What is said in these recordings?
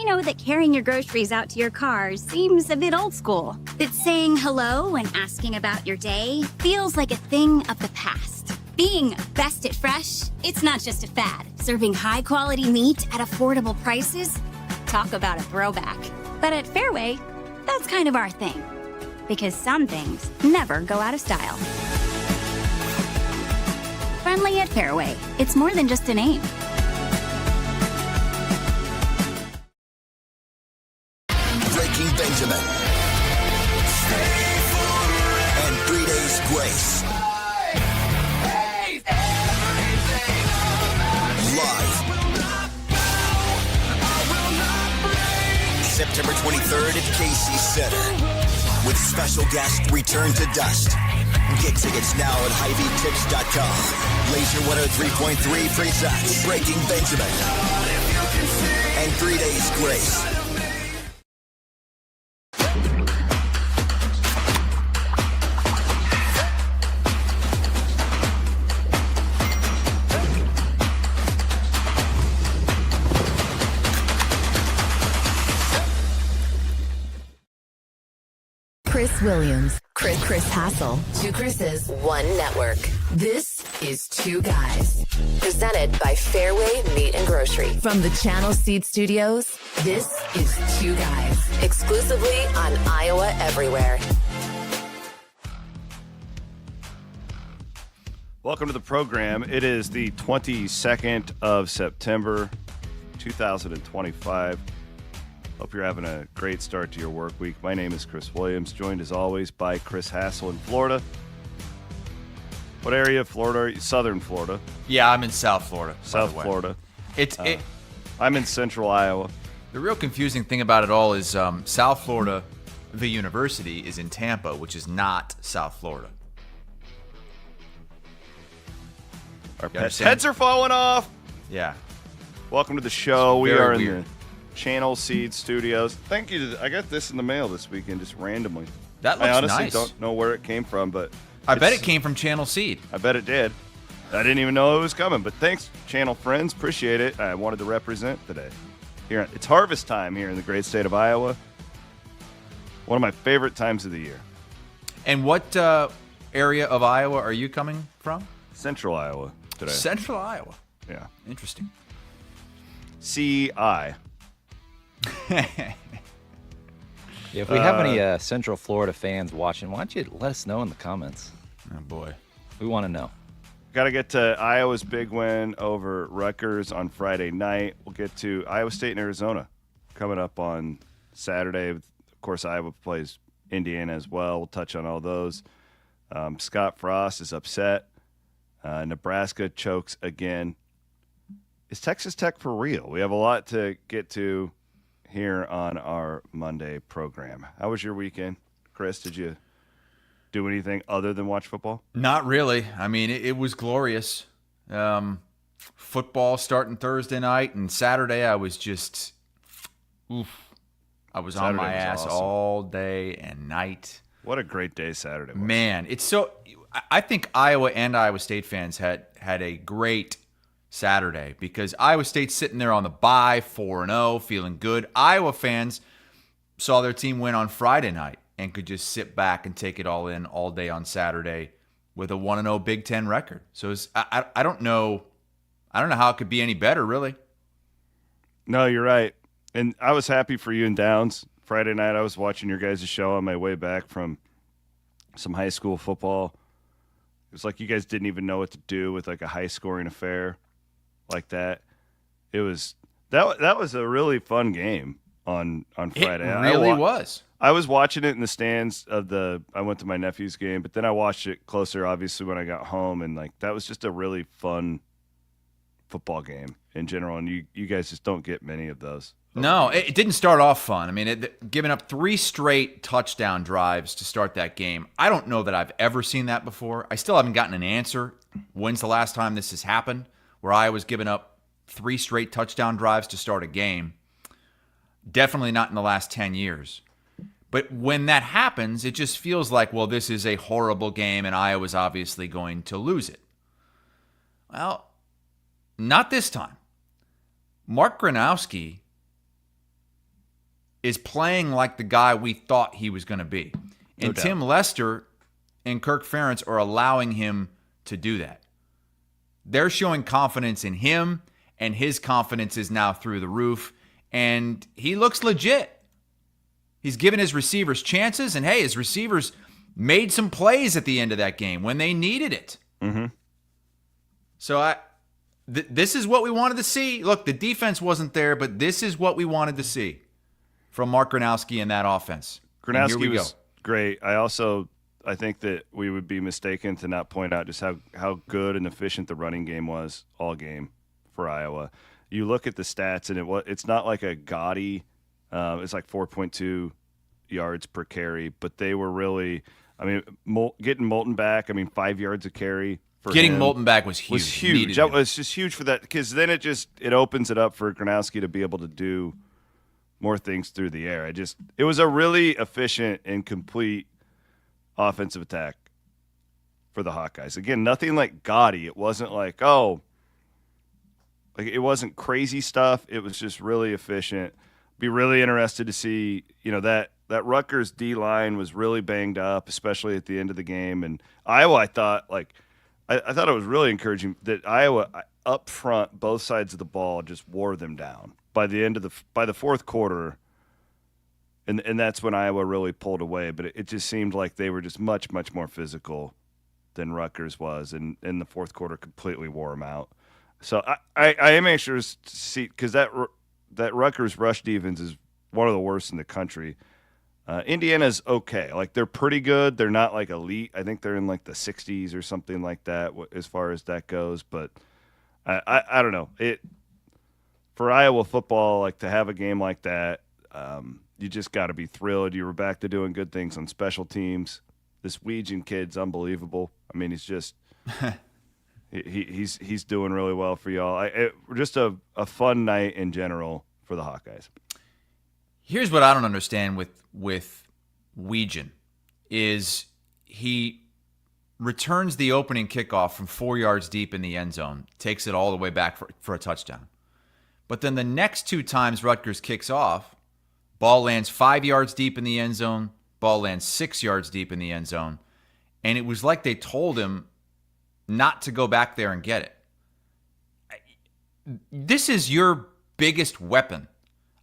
know that carrying your groceries out to your car seems a bit old school. That saying hello and asking about your day feels like a thing of the past. Being best at fresh, it's not just a fad. Serving high-quality meat at affordable prices? Talk about a throwback. But at Fareway, that's kind of our thing. Because some things never go out of style. Friendly at Fareway. It's more than just a name. Breaking Benjamin. And 3 Days Grace. Live. September 23rd at Casey Center. With special guest Return to Dust. Get tickets now at HyVeeTips.com. Laser 103.3 presents Breaking Benjamin and 3 Days Grace. Chris Williams, Chris Hassel. Two Chris's, one network. This is Two Guys. Presented by Fareway Meat and Grocery. From the Channel Seed Studios, this is Two Guys. Exclusively on Iowa Everywhere. Welcome to the program. It is the 22nd of September, 2025. Hope you're having a great start to your work week. My name is Chris Williams, joined as always by Chris Hassel in Florida. What area of Florida are you? Southern Florida. Yeah, I'm in South Florida. South Florida. I'm in Central Iowa. The real confusing thing about it all is South Florida, the university, is in Tampa, which is not South Florida. Our heads are falling off. Yeah. Welcome to the show. We very are in weird. the Channel Seed Studios. Thank you. I got this in the mail this weekend, just randomly. That looks I honestly nice. don't know where it came from, but I bet it came from Channel Seed. I bet it did. I didn't even know it was coming, but thanks, channel friends. Appreciate it. I wanted to represent today. Here, it's harvest time here in the great state of Iowa. One of my favorite times of the year. And what area of Iowa are you coming from? Central Iowa today. Central Iowa. Yeah. Interesting. CI. If we have any Central Florida fans watching, why don't you let us know in the comments? Oh, boy. We want to know. Got to get to Iowa's big win over Rutgers on Friday night. We'll get to Iowa State and Arizona coming up on Saturday. Of course, Iowa plays Indiana as well. We'll touch on all those. Scott Frost is upset. Nebraska chokes again. Is Texas Tech for real? We have a lot to get to here on our Monday program. How was your weekend, Chris? Did you do anything other than watch football? Not really. I mean, it was glorious. Football starting Thursday night, and Saturday I was just, I was on my ass awesome. all day and night. What a great day Saturday was. Man, it's so. I think Iowa and Iowa State fans had a great Saturday because Iowa State's sitting there on the bye, 4-0, feeling good. Iowa fans saw their team win on Friday night and could just sit back and take it all in all day on Saturday with a 1-0 Big Ten record. So I don't know how it could be any better, really. No, you're right. And I was happy for you and Downs. Friday night I was watching your guys' show on my way back from some high school football. It was like you guys didn't even know what to do with like a high-scoring affair like that. It was that was a really fun game on Friday. It really was. I was watching it in the stands I went to my nephew's game, but then I watched it closer obviously when I got home, and like that was just a really fun football game in general, and you guys just don't get many of those. No, it didn't start off fun. I mean, giving up 3 straight touchdown drives to start that game. I don't know that I've ever seen that before. I still haven't gotten an answer. When's the last time this has happened, where Iowa's given up 3 straight touchdown drives to start a game? Definitely not in the last 10 years. But when that happens, it just feels like, well, this is a horrible game, and Iowa's obviously going to lose it. Well, not this time. Mark Gronowski is playing like the guy we thought he was going to be. And No doubt. Tim Lester and Kirk Ferentz are allowing him to do that. They're showing confidence in him, and his confidence is now through the roof, and he looks legit. He's given his receivers chances, and hey, his receivers made some plays at the end of that game when they needed it. Mm-hmm. So this is what we wanted to see. Look, the defense wasn't there, but this is what we wanted to see from Mark Gronowski in that offense. And here we Gronowski was go. great. I think that we would be mistaken to not point out just how good and efficient the running game was all game for Iowa. You look at the stats, and it's not like a gaudy. It's like 4.2 yards per carry, but they were really. I mean, getting Moulton back. I mean, 5 yards a carry. Getting him Moulton back was huge. was huge. That was just huge for that, because then it opens it up for Gronowski to be able to do more things through the air. It was a really efficient and complete offensive attack for the Hawkeyes. Again, nothing like gaudy. It wasn't like, it wasn't crazy stuff. It was just really efficient. Be really interested to see, that Rutgers D-line was really banged up, especially at the end of the game. And Iowa, I thought it was really encouraging that Iowa up front, both sides of the ball, just wore them down. By the fourth quarter, and that's when Iowa really pulled away. But it just seemed like they were just much, much more physical than Rutgers was, and in the fourth quarter completely wore them out. So I am anxious to see, because that Rutgers rush defense is one of the worst in the country. Indiana's okay. Like, they're pretty good. They're not like elite. I think they're in like the 60s or something like that as far as that goes. But I don't know. For Iowa football, like, to have a game like that, you just got to be thrilled. You were back to doing good things on special teams. This Weegan kid's unbelievable. I mean, he's just he's doing really well for y'all. Just a fun night in general for the Hawkeyes. Here's what I don't understand with Weegan is he returns the opening kickoff from 4 yards deep in the end zone, takes it all the way back for a touchdown. But then the next two times Rutgers kicks off, ball lands 5 yards deep in the end zone, ball lands 6 yards deep in the end zone, and it was like they told him not to go back there and get it. This is your biggest weapon.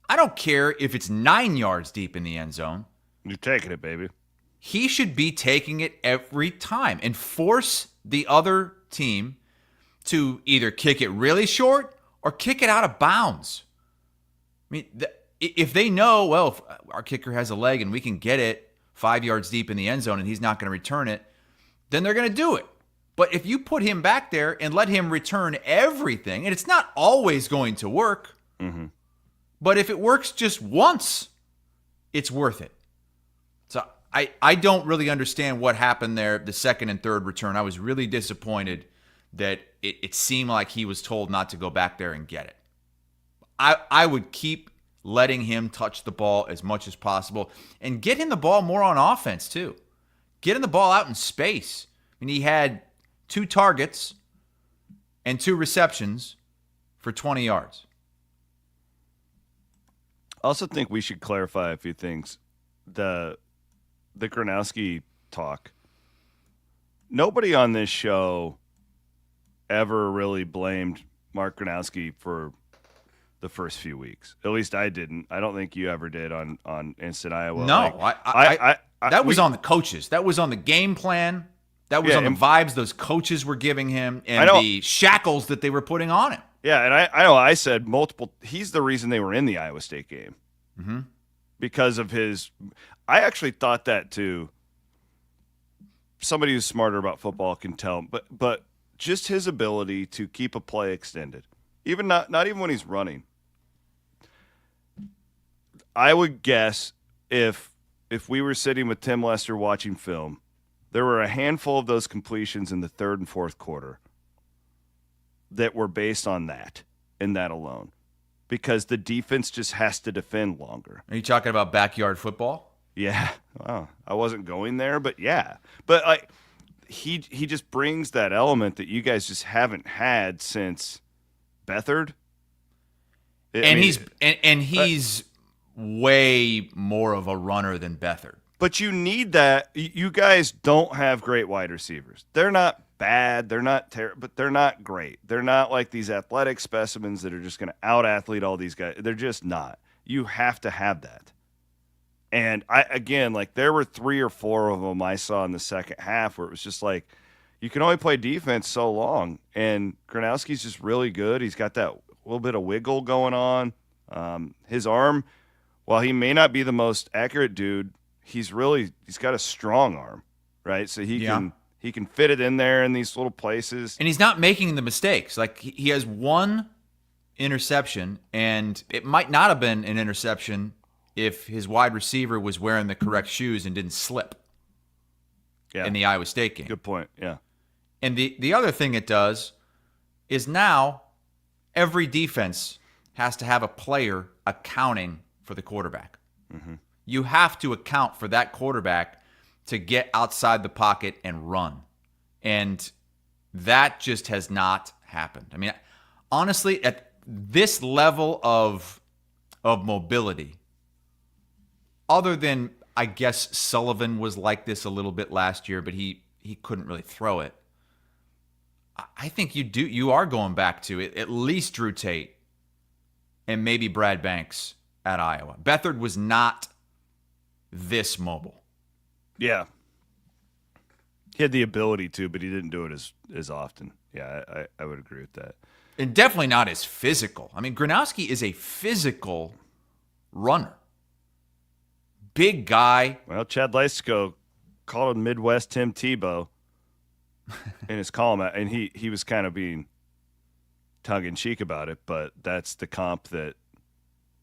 I don't care if it's 9 yards deep in the end zone. You're taking it, baby. He should be taking it every time and force the other team to either kick it really short or kick it out of bounds. I mean, if they know, well, if our kicker has a leg and we can get it 5 yards deep in the end zone and he's not going to return it, then they're going to do it. But if you put him back there and let him return everything, and it's not always going to work, but if it works just once, it's worth it. So I don't really understand what happened there, the second and third return. I was really disappointed that it seemed like he was told not to go back there and get it. I would keep letting him touch the ball as much as possible and get him the ball more on offense too. Get him the ball out in space. I mean, he had 2 targets and 2 receptions for 20 yards. I also think we should clarify a few things. The Gronowski talk. Nobody on this show ever really blamed Mark Gronowski for the first few weeks. At least I didn't. I don't think you ever did on Instant Iowa. No, that was on the coaches. That was on the game plan. That was on the vibes those coaches were giving him and the shackles that they were putting on him. Yeah, and I know I said he's the reason they were in the Iowa State game. Because of his – I actually thought that too. Somebody who's smarter about football can tell. But just his ability to keep a play extended, even not even when he's running. I would guess if we were sitting with Tim Lester watching film, there were a handful of those completions in the third and fourth quarter that were based on that and that alone, because the defense just has to defend longer. Are you talking about backyard football? Yeah. Well, I wasn't going there, but yeah. But he just brings that element that you guys just haven't had since Beathard. He's way more of a runner than Beathard. But you need that. You guys don't have great wide receivers. They're not bad. They're not terrible, but they're not great. They're not like these athletic specimens that are just going to out-athlete all these guys. They're just not. You have to have that. And there were 3 or 4 of them I saw in the second half where it was just like, you can only play defense so long. And Gronowski's just really good. He's got that little bit of wiggle going on. His arm, while he may not be the most accurate dude, he's got a strong arm, right? So he can fit it in there in these little places. And he's not making the mistakes. Like, he has one interception, and it might not have been an interception if his wide receiver was wearing the correct shoes and didn't slip in the Iowa State game. Good point, yeah. And the other thing it does is now every defense has to have a player accounting for the quarterback. Mm-hmm. You have to account for that quarterback to get outside the pocket and run. And that just has not happened. I mean, honestly, at this level of mobility, other than, I guess, Sullivan was like this a little bit last year, but he couldn't really throw it. I think you are going back to at least Drew Tate and maybe Brad Banks at Iowa. Beathard was not this mobile. Yeah. He had the ability to, but he didn't do it as often. Yeah, I would agree with that. And definitely not as physical. I mean, Gronowski is a physical runner. Big guy. Well, Chad Leistko called him Midwest Tim Tebow in his column, and he was kind of being tongue-in-cheek about it, but that's the comp that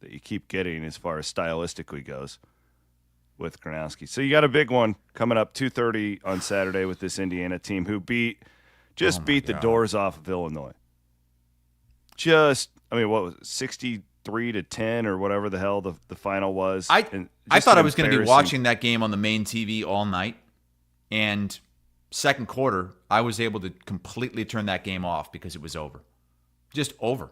you keep getting as far as stylistically goes with Gronowski. So you got a big one coming up 2:30 on Saturday with this Indiana team who beat the doors off of Illinois. What was it, 63-10 or whatever the hell the final was. I thought I was going to be watching that game on the main TV all night, and second quarter, I was able to completely turn that game off because it was over. Just over.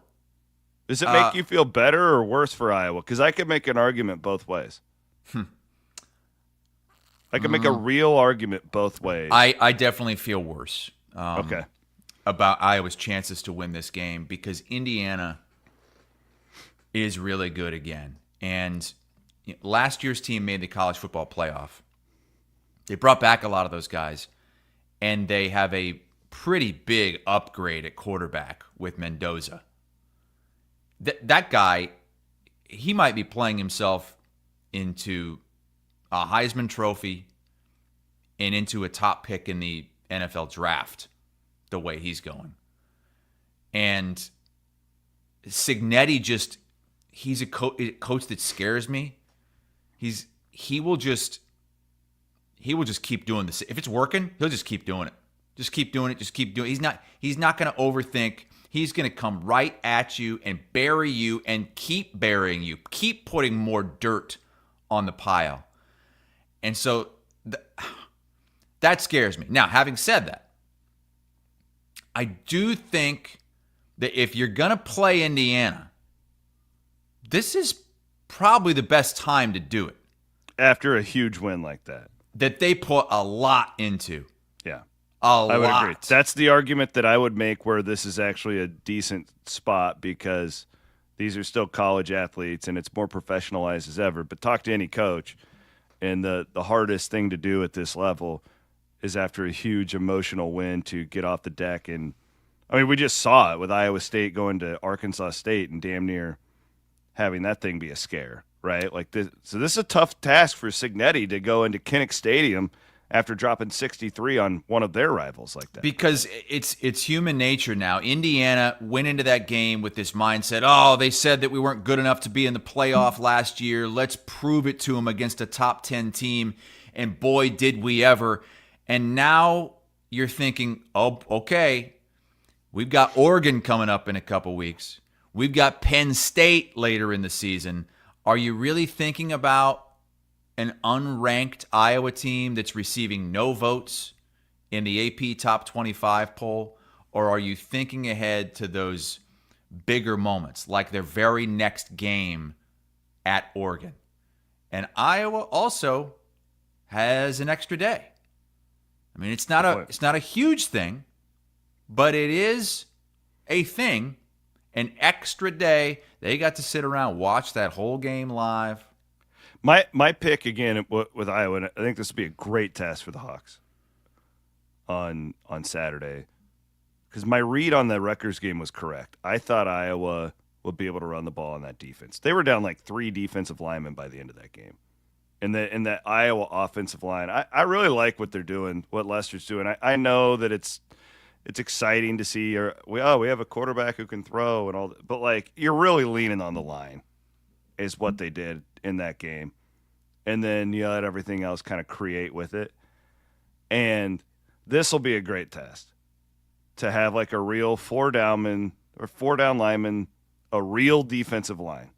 Does it make you feel better or worse for Iowa? Because I could make an argument both ways. I could make a real argument both ways. I definitely feel worse. Okay. About Iowa's chances to win this game because Indiana is really good again. And last year's team made the college football playoff. They brought back a lot of those guys, and they have a pretty big upgrade at quarterback with Mendoza. That guy, he might be playing himself into a Heisman Trophy and into a top pick in the NFL draft the way he's going. And Cignetti he's a coach that scares me. He will just keep doing this. If it's working, he'll just keep doing it. Just keep doing it. Just keep doing it. He's not going to overthink. He's going to come right at you and bury you and keep burying you. Keep putting more dirt on the pile. And so that scares me. Now, having said that, I do think that if you're going to play Indiana, this is probably the best time to do it. After a huge win like that. That they put a lot into. Yeah. I would agree. That's the argument that I would make where this is actually a decent spot because these are still college athletes and it's more professionalized as ever. But talk to any coach, and the hardest thing to do at this level is after a huge emotional win to get off the deck. And, we just saw it with Iowa State going to Arkansas State and damn near having that thing be a scare, right? Like this. So this is a tough task for Cignetti to go into Kinnick Stadium after dropping 63 on one of their rivals like that. Because it's human nature now. Indiana went into that game with this mindset, oh, they said that we weren't good enough to be in the playoff last year. Let's prove it to them against a top 10 team. And boy, did we ever. And now you're thinking, oh, okay, we've got Oregon coming up in a couple weeks. We've got Penn State later in the season. Are you really thinking about an unranked Iowa team that's receiving no votes in the AP Top 25 poll? Or are you thinking ahead to those bigger moments, like their very next game at Oregon. And Iowa also has an extra day. I mean, it's not a huge thing, but it is a thing. An extra day. They got to sit around, watch that whole game live. My pick again with Iowa, and I think this would be a great test for the Hawks on Saturday, because my read on the Rutgers game was correct. I thought Iowa would be able to run the ball on that defense. They were down like 3 defensive linemen by the end of that game. And that Iowa offensive line, I really like what they're doing, what Lester's doing. I know that it's exciting to see. We have a quarterback who can throw and all that, but like you're really leaning on the line is what they did in that game. And then you let everything else kind of create with it. And this will be a great test to have like a real 4-down lineman, a real defensive line.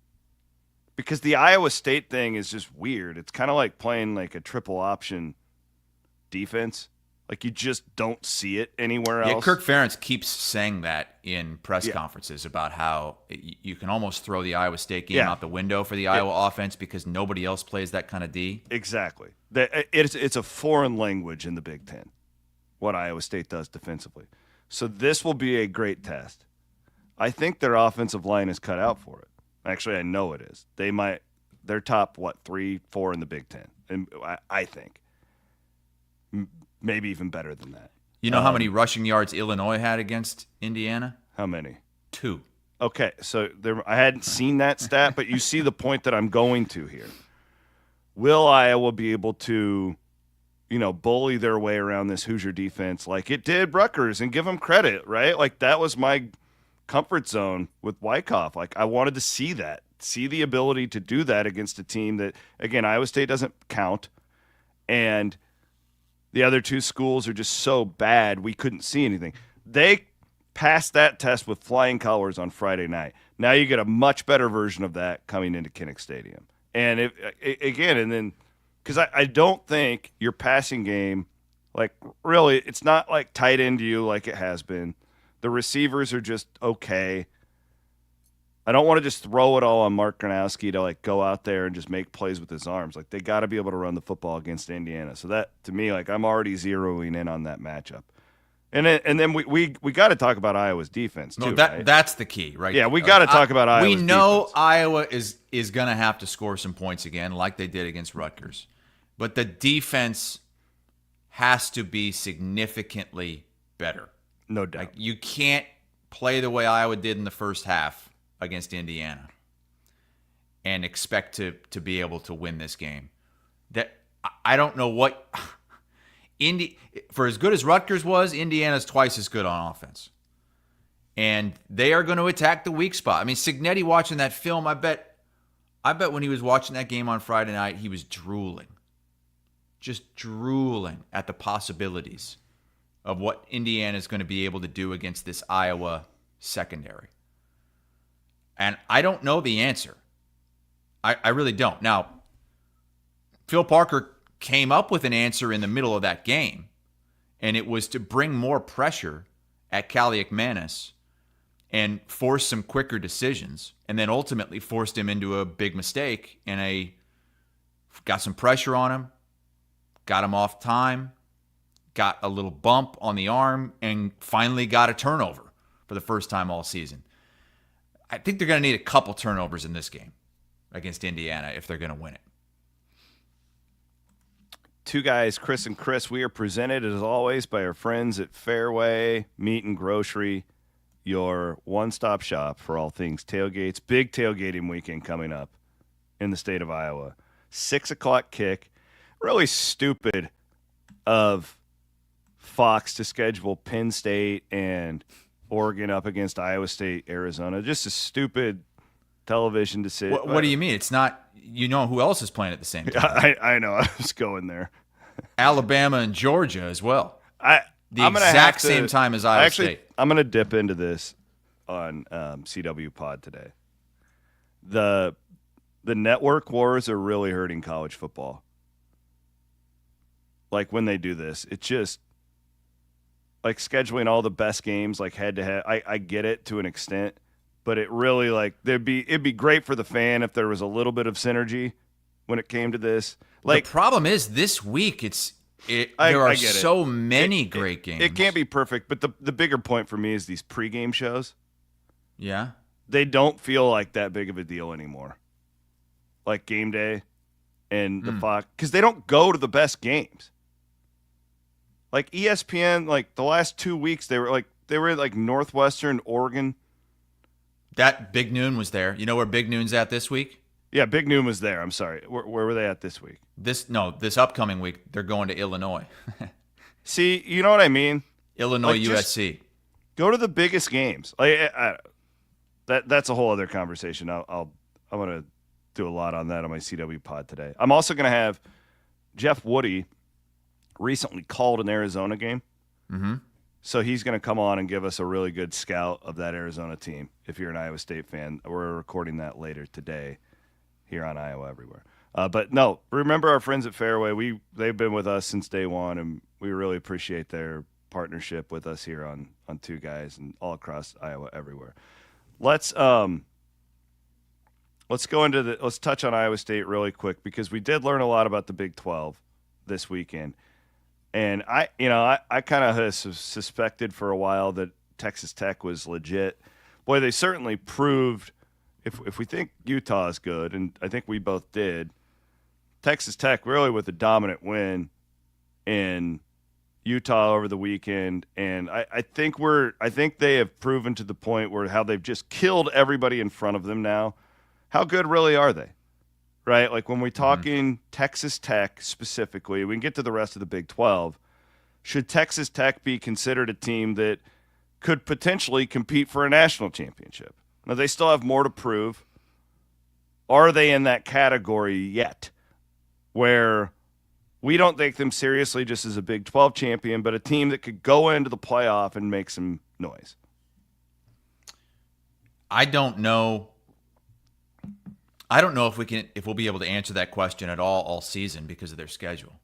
Because the Iowa State thing is just weird. It's kind of like playing like a triple option defense. Like you just don't see it anywhere else. Yeah, Kirk Ferentz keeps saying that in press conferences about how you can almost throw the Iowa State game out the window for the Iowa offense because nobody else plays that kind of D. Exactly. It's a foreign language in the Big Ten, what Iowa State does defensively. So this will be a great test. I think their offensive line is cut out for it. Actually, I know it is. They're top, 3, 4 in the Big Ten. And I think. Maybe even better than that. You know how many rushing yards Illinois had against Indiana? How many? 2. Okay, so I hadn't seen that stat, but you see the point that I'm going to here. Will Iowa be able to, bully their way around this Hoosier defense like it did Rutgers and give them credit, right? Like that was my comfort zone with Wyckoff. Like I wanted to see that, see the ability to do that against a team that, again, Iowa State doesn't count, and the other 2 schools are just so bad we couldn't see anything. They passed that test with flying colors on Friday night. Now you get a much better version of that coming into Kinnick Stadium. And because I don't think your passing game, like really, it's not like tight end to you like it has been. The receivers are just okay. I don't want to just throw it all on Mark Gronowski to like go out there and just make plays with his arms. Like they got to be able to run the football against Indiana. So that to me, like I'm already zeroing in on that matchup. And then we got to talk about Iowa's defense too. Right? That's the key, right? Yeah, we got to talk about Iowa's defense. We know Iowa is going to have to score some points again, like they did against Rutgers. But the defense has to be significantly better. No doubt. Like you can't play the way Iowa did in the first half against Indiana and expect to be able to win this game. That I don't know what for as good as Rutgers was, Indiana's twice as good on offense. And they are going to attack the weak spot. I mean, Cignetti watching that film, I bet when he was watching that game on Friday night, he was drooling. Just drooling at the possibilities of what Indiana is going to be able to do against this Iowa secondary. And I don't know the answer. I really don't. Now, Phil Parker came up with an answer in the middle of that game, and it was to bring more pressure at Kaliakmanis and force some quicker decisions, and then ultimately forced him into a big mistake, and got some pressure on him, got him off time, got a little bump on the arm, and finally got a turnover for the first time all season. I think they're going to need a couple turnovers in this game against Indiana if they're going to win it. 2 guys, Chris and Chris. We are presented, as always, by our friends at Fareway Meat and Grocery, your one-stop shop for all things tailgates. Big tailgating weekend coming up in the state of Iowa. 6 o'clock kick. Really stupid of Fox to schedule Penn State and Oregon up against Iowa State, Arizona. Just a stupid television decision. What do you mean? It's not. You know who else is playing at the same time? I know. I was going there. Alabama and Georgia as well. I'm exact same time as Iowa State. I'm going to dip into this on CW Pod today. The network wars are really hurting college football. Like when they do this, it's just like scheduling all the best games like head to head. I get it to an extent, but it really it'd be great for the fan if there was a little bit of synergy when it came to this. The problem is this week there are so many great games. It can't be perfect, but the bigger point for me is these pregame shows. Yeah. They don't feel like that big of a deal anymore. Like game day and the Fox, because they don't go to the best games. Like ESPN, like the last 2 weeks, they were like Northwestern, Oregon. That Big Noon was there. You know where Big Noon's at this week? Yeah, Big Noon was there. I'm sorry. Where were they at this week? This upcoming week, they're going to Illinois. See, you know what I mean? Illinois, USC. Go to the biggest games. That's a whole other conversation. I'm going to do a lot on that on my CW pod today. I'm also going to have Jeff Woody recently called an Arizona game. Mm-hmm. So he's going to come on and give us a really good scout of that Arizona team. If you're an Iowa State fan, we're recording that later today here on Iowa Everywhere. But no, remember our friends at Fareway. They've been with us since day one, and we really appreciate their partnership with us here on Two Guys and all across Iowa Everywhere. Let's go into let's touch on Iowa State really quick because we did learn a lot about the Big 12 this weekend. And I kind of suspected for a while that Texas Tech was legit. Boy, they certainly proved, if we think Utah is good, and I think we both did, Texas Tech really with a dominant win in Utah over the weekend. And I think they have proven to the point where how they've just killed everybody in front of them now. How good really are they? Right? Like when we're talking Texas Tech specifically, we can get to the rest of the Big 12. Should Texas Tech be considered a team that could potentially compete for a national championship? Now, they still have more to prove. Are they in that category yet where we don't take them seriously just as a Big 12 champion, but a team that could go into the playoff and make some noise? I don't know if we'll be able to answer that question at all season because of their schedule.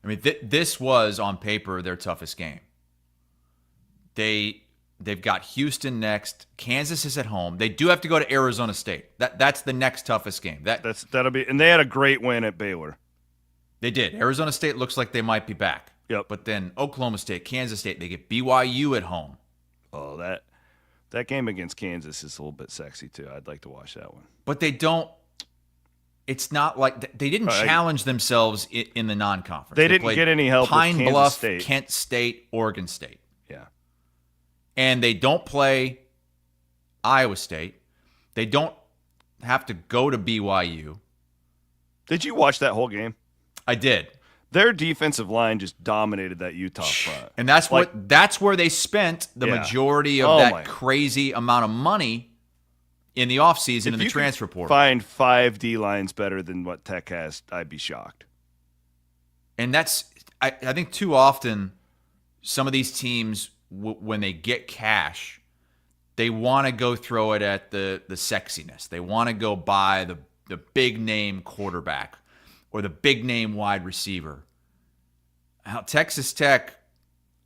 I mean, this was on paper their toughest game. They've got Houston next. Kansas is at home. They do have to go to Arizona State. That's the next toughest game. That'll be, and they had a great win at Baylor. They did. Arizona State looks like they might be back. Yep. But then Oklahoma State, Kansas State, they get BYU at home. Oh, that game against Kansas is a little bit sexy too. I'd like to watch that one. But they don't. It's not like they didn't challenge themselves in the non-conference. They didn't get any help. Pine with Kansas Bluff, State. Kent State, Oregon State. Yeah. And they don't play Iowa State. They don't have to go to BYU. Did you watch that whole game? I did. Their defensive line just dominated that Utah front. And that's where they spent the majority of that crazy amount of money in the offseason in the transfer portal. Find 5 D lines better than what Tech has, I'd be shocked. And that's I think too often some of these teams when they get cash, they want to go throw it at the sexiness. They want to go buy the big name quarterback or the big name wide receiver. How Texas Tech,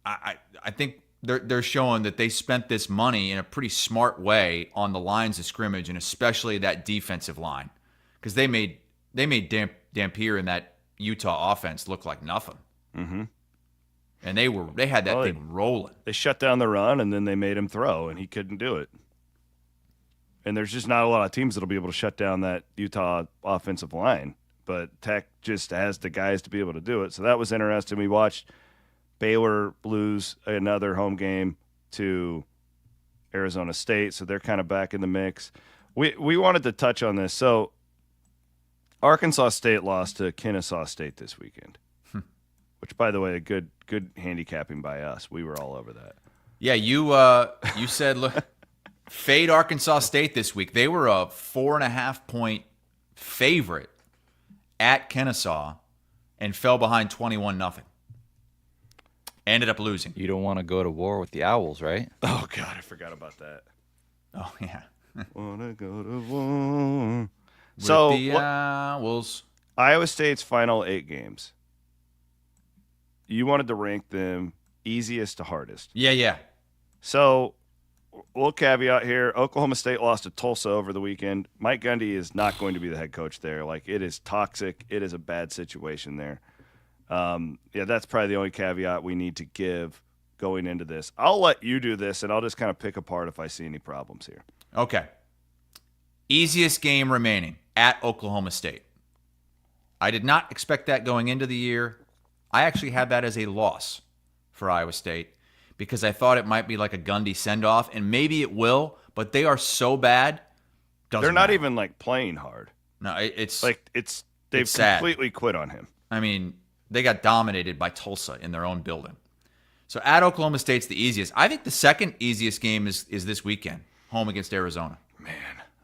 I think they're showing that they spent this money in a pretty smart way on the lines of scrimmage and especially that defensive line because they made Dampier and that Utah offense look like nothing. Mm-hmm. And they had that thing rolling. They shut down the run and then they made him throw and he couldn't do it. And there's just not a lot of teams that'll be able to shut down that Utah offensive line. But Tech just has the guys to be able to do it. So that was interesting. We watched Baylor lose another home game to Arizona State, so they're kind of back in the mix. We wanted to touch on this. So Arkansas State lost to Kennesaw State this weekend, which, by the way, a good handicapping by us. We were all over that. Yeah, you said, look, fade Arkansas State this week. They were a 4.5-point favorite at Kennesaw and fell behind 21-0. Ended up losing. You don't want to go to war with the Owls, right? Oh, God, I forgot about that. Oh, yeah. Want to go to war. With the Owls. Iowa State's final 8 games. You wanted to rank them easiest to hardest. Yeah. So we'll caveat here. Oklahoma State lost to Tulsa over the weekend. Mike Gundy is not going to be the head coach there. Like, it is toxic. It is a bad situation there. Yeah, that's probably the only caveat we need to give going into this. I'll let you do this, and I'll just kind of pick apart if I see any problems here. Okay. Easiest game remaining at Oklahoma State. I did not expect that going into the year. I actually had that as a loss for Iowa State because I thought it might be like a Gundy send-off, and maybe it will, but they are so bad. They're not even like playing hard. No, it's like they've completely quit on him. I mean, they got dominated by Tulsa in their own building. So at Oklahoma State's the easiest. I think the second easiest game is this weekend, home against Arizona. Man,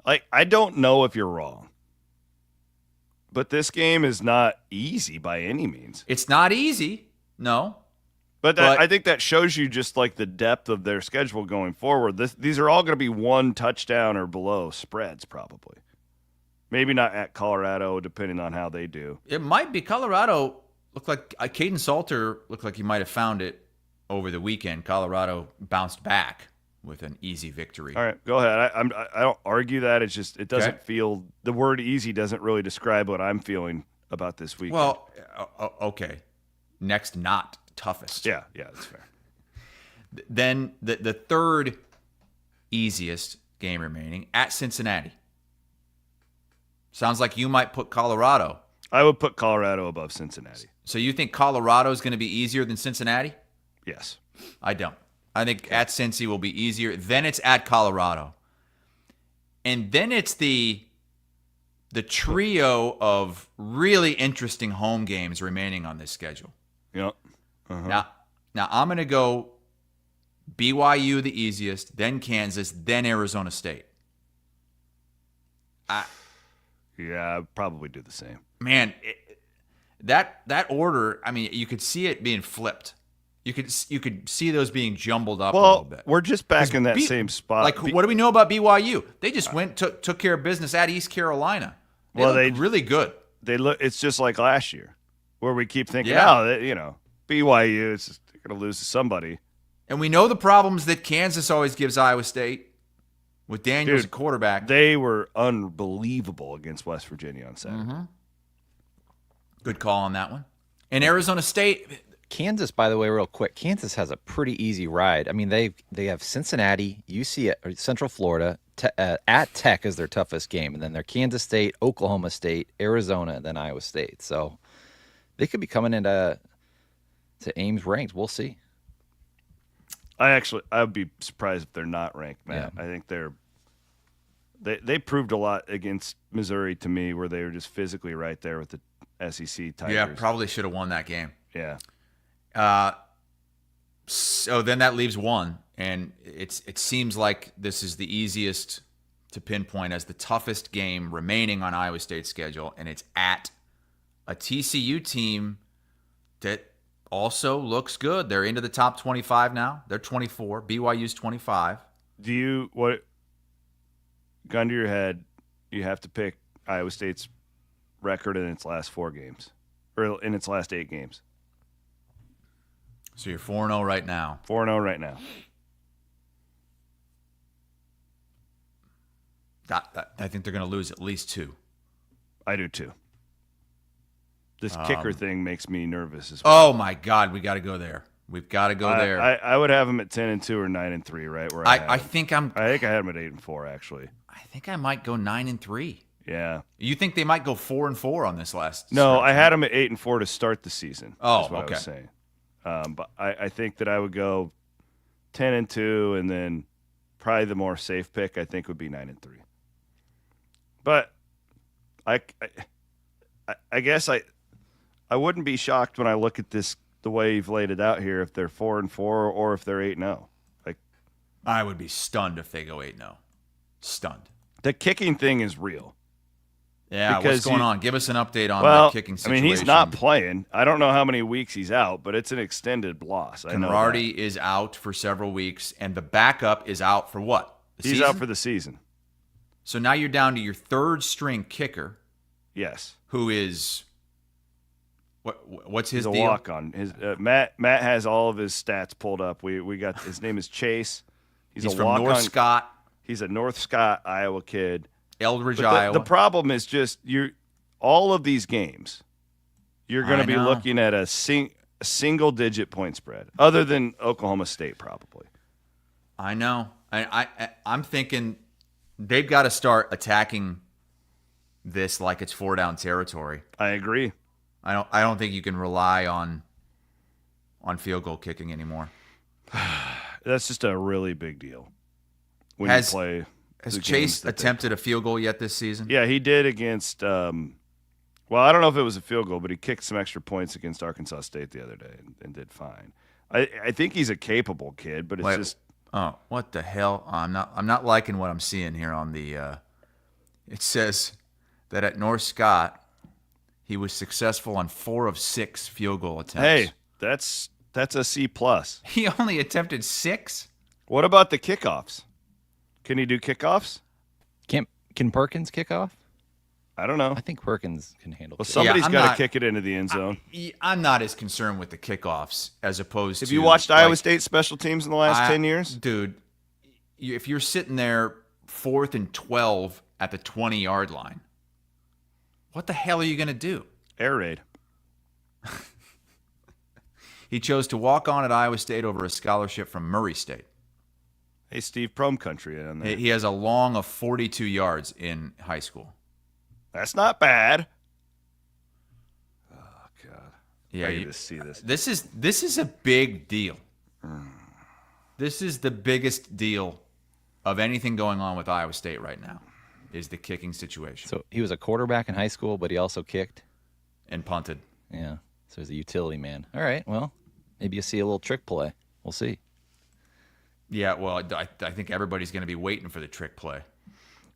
like, I don't know if you're wrong, but this game is not easy by any means. It's not easy, no. But I think that shows you just like the depth of their schedule going forward. These are all going to be one touchdown or below spreads probably. Maybe not at Colorado, depending on how they do. It might be. Colorado looked like Caden Salter looked like he might have found it over the weekend. Colorado bounced back with an easy victory. All right, go ahead. I don't argue that. It's just it doesn't feel, the word easy doesn't really describe what I'm feeling about this weekend. Well, okay. Next, not toughest. Yeah, that's fair. Then the third easiest game remaining at Cincinnati. Sounds like you might put Colorado. I would put Colorado above Cincinnati. So you think Colorado is going to be easier than Cincinnati? Yes. I don't. I think at Cincy will be easier. Then it's at Colorado. And then it's the trio of really interesting home games remaining on this schedule. Yep. Now I'm going to go BYU the easiest, then Kansas, then Arizona State. Yeah, I'd probably do the same. Man, that order, I mean, you could see it being flipped. You could see those being jumbled up a little bit. We're just back in that same spot. Like, what do we know about BYU? They just took care of business at East Carolina. They look really good. It's just like last year, where we keep thinking, BYU is going to lose to somebody. And we know the problems that Kansas always gives Iowa State with Daniels at quarterback. They were unbelievable against West Virginia on Saturday. Mm-hmm. Good call on that one. And Arizona State. Kansas, by the way, real quick, Kansas has a pretty easy ride. I mean, they have Cincinnati, UCF, or Central Florida, at Tech as their toughest game, and then they're Kansas State, Oklahoma State, Arizona, and then Iowa State. So they could be coming into Ames ranked. We'll see. I would be surprised if they're not ranked, Matt. Yeah. I think they proved a lot against Missouri to me, where they were just physically right there with the SEC Tigers. Yeah, probably should have won that game. Yeah. So then that leaves one, and it seems like this is the easiest to pinpoint as the toughest game remaining on Iowa State's schedule, and it's at a TCU team that also looks good. They're into the top 25 now. They're 24. BYU's 25. Gun to your head, you have to pick Iowa State's record in its last 4 games, or in its last 8 games. So you're 4-0 right now. 4-0 right now. I think they're going to lose at least 2. I do too. This kicker thing makes me nervous as well. Oh my God, we got to go there. We've got to go there. I would have them at 10-2 or 9-3, right? Where I think I had them at 8-4 actually. I think I might go 9-3. Yeah. You think they might go 4-4 on this last? No, I had them at 8-4 to start the season. Oh, that's what okay. I was saying. But I think that I would go 10-2, and then probably the more safe pick I think would be 9-3. But I guess I wouldn't be shocked when I look at this the way you've laid it out here if they're 4-4 or if they're 8-0. Like, I would be stunned if they go 8-0. Stunned. The kicking thing is real. Yeah, because what's going on? Give us an update on the kicking situation. I mean, he's not playing. I don't know how many weeks he's out, but it's an extended loss. Conradi is out for several weeks, and the backup is out for what? He's out for the season. So now you're down to your third string kicker. Yes. Who is what's his deal? He's a walk on. His Matt has all of his stats pulled up. We got his name is Chase. He's from North Scott. He's a North Scott, Iowa kid. Eldridge, But Iowa. The problem is just all of these games, you're going to be looking at a single-digit point spread, other than Oklahoma State probably. I know. I'm thinking they've got to start attacking this like it's 4-down territory. I agree. I don't think you can rely on field goal kicking anymore. That's just a really big deal when you play. Has Chase attempted a field goal yet this season? Yeah, he did against well, I don't know if it was a field goal, but he kicked some extra points against Arkansas State the other day and did fine. I think he's a capable kid, but it's just what the hell? I'm not liking what I'm seeing here on the it says that at North Scott he was successful on 4 of 6 field goal attempts. Hey, that's a C+. He only attempted 6? What about the kickoffs? Can he do kickoffs? Can Perkins kick off? I don't know. I think Perkins can handle. Well, somebody's got to kick it into the end zone. I'm not as concerned with the kickoffs as opposed to. Have you watched Iowa State special teams in the last 10 years? Dude, if you're sitting there 4th and 12 at the 20-yard line, what the hell are you going to do? Air raid. He chose to walk on at Iowa State over a scholarship from Murray State. Hey, Steve Prohm country in there. He has a long of 42 yards in high school. That's not bad. Oh God! Yeah, you just see this. This is a big deal. This is the biggest deal of anything going on with Iowa State right now. Is the kicking situation. So he was a quarterback in high school, but he also kicked and punted. Yeah, so he's a utility man. All right, well, maybe you see a little trick play. We'll see. Yeah, well, I think everybody's going to be waiting for the trick play.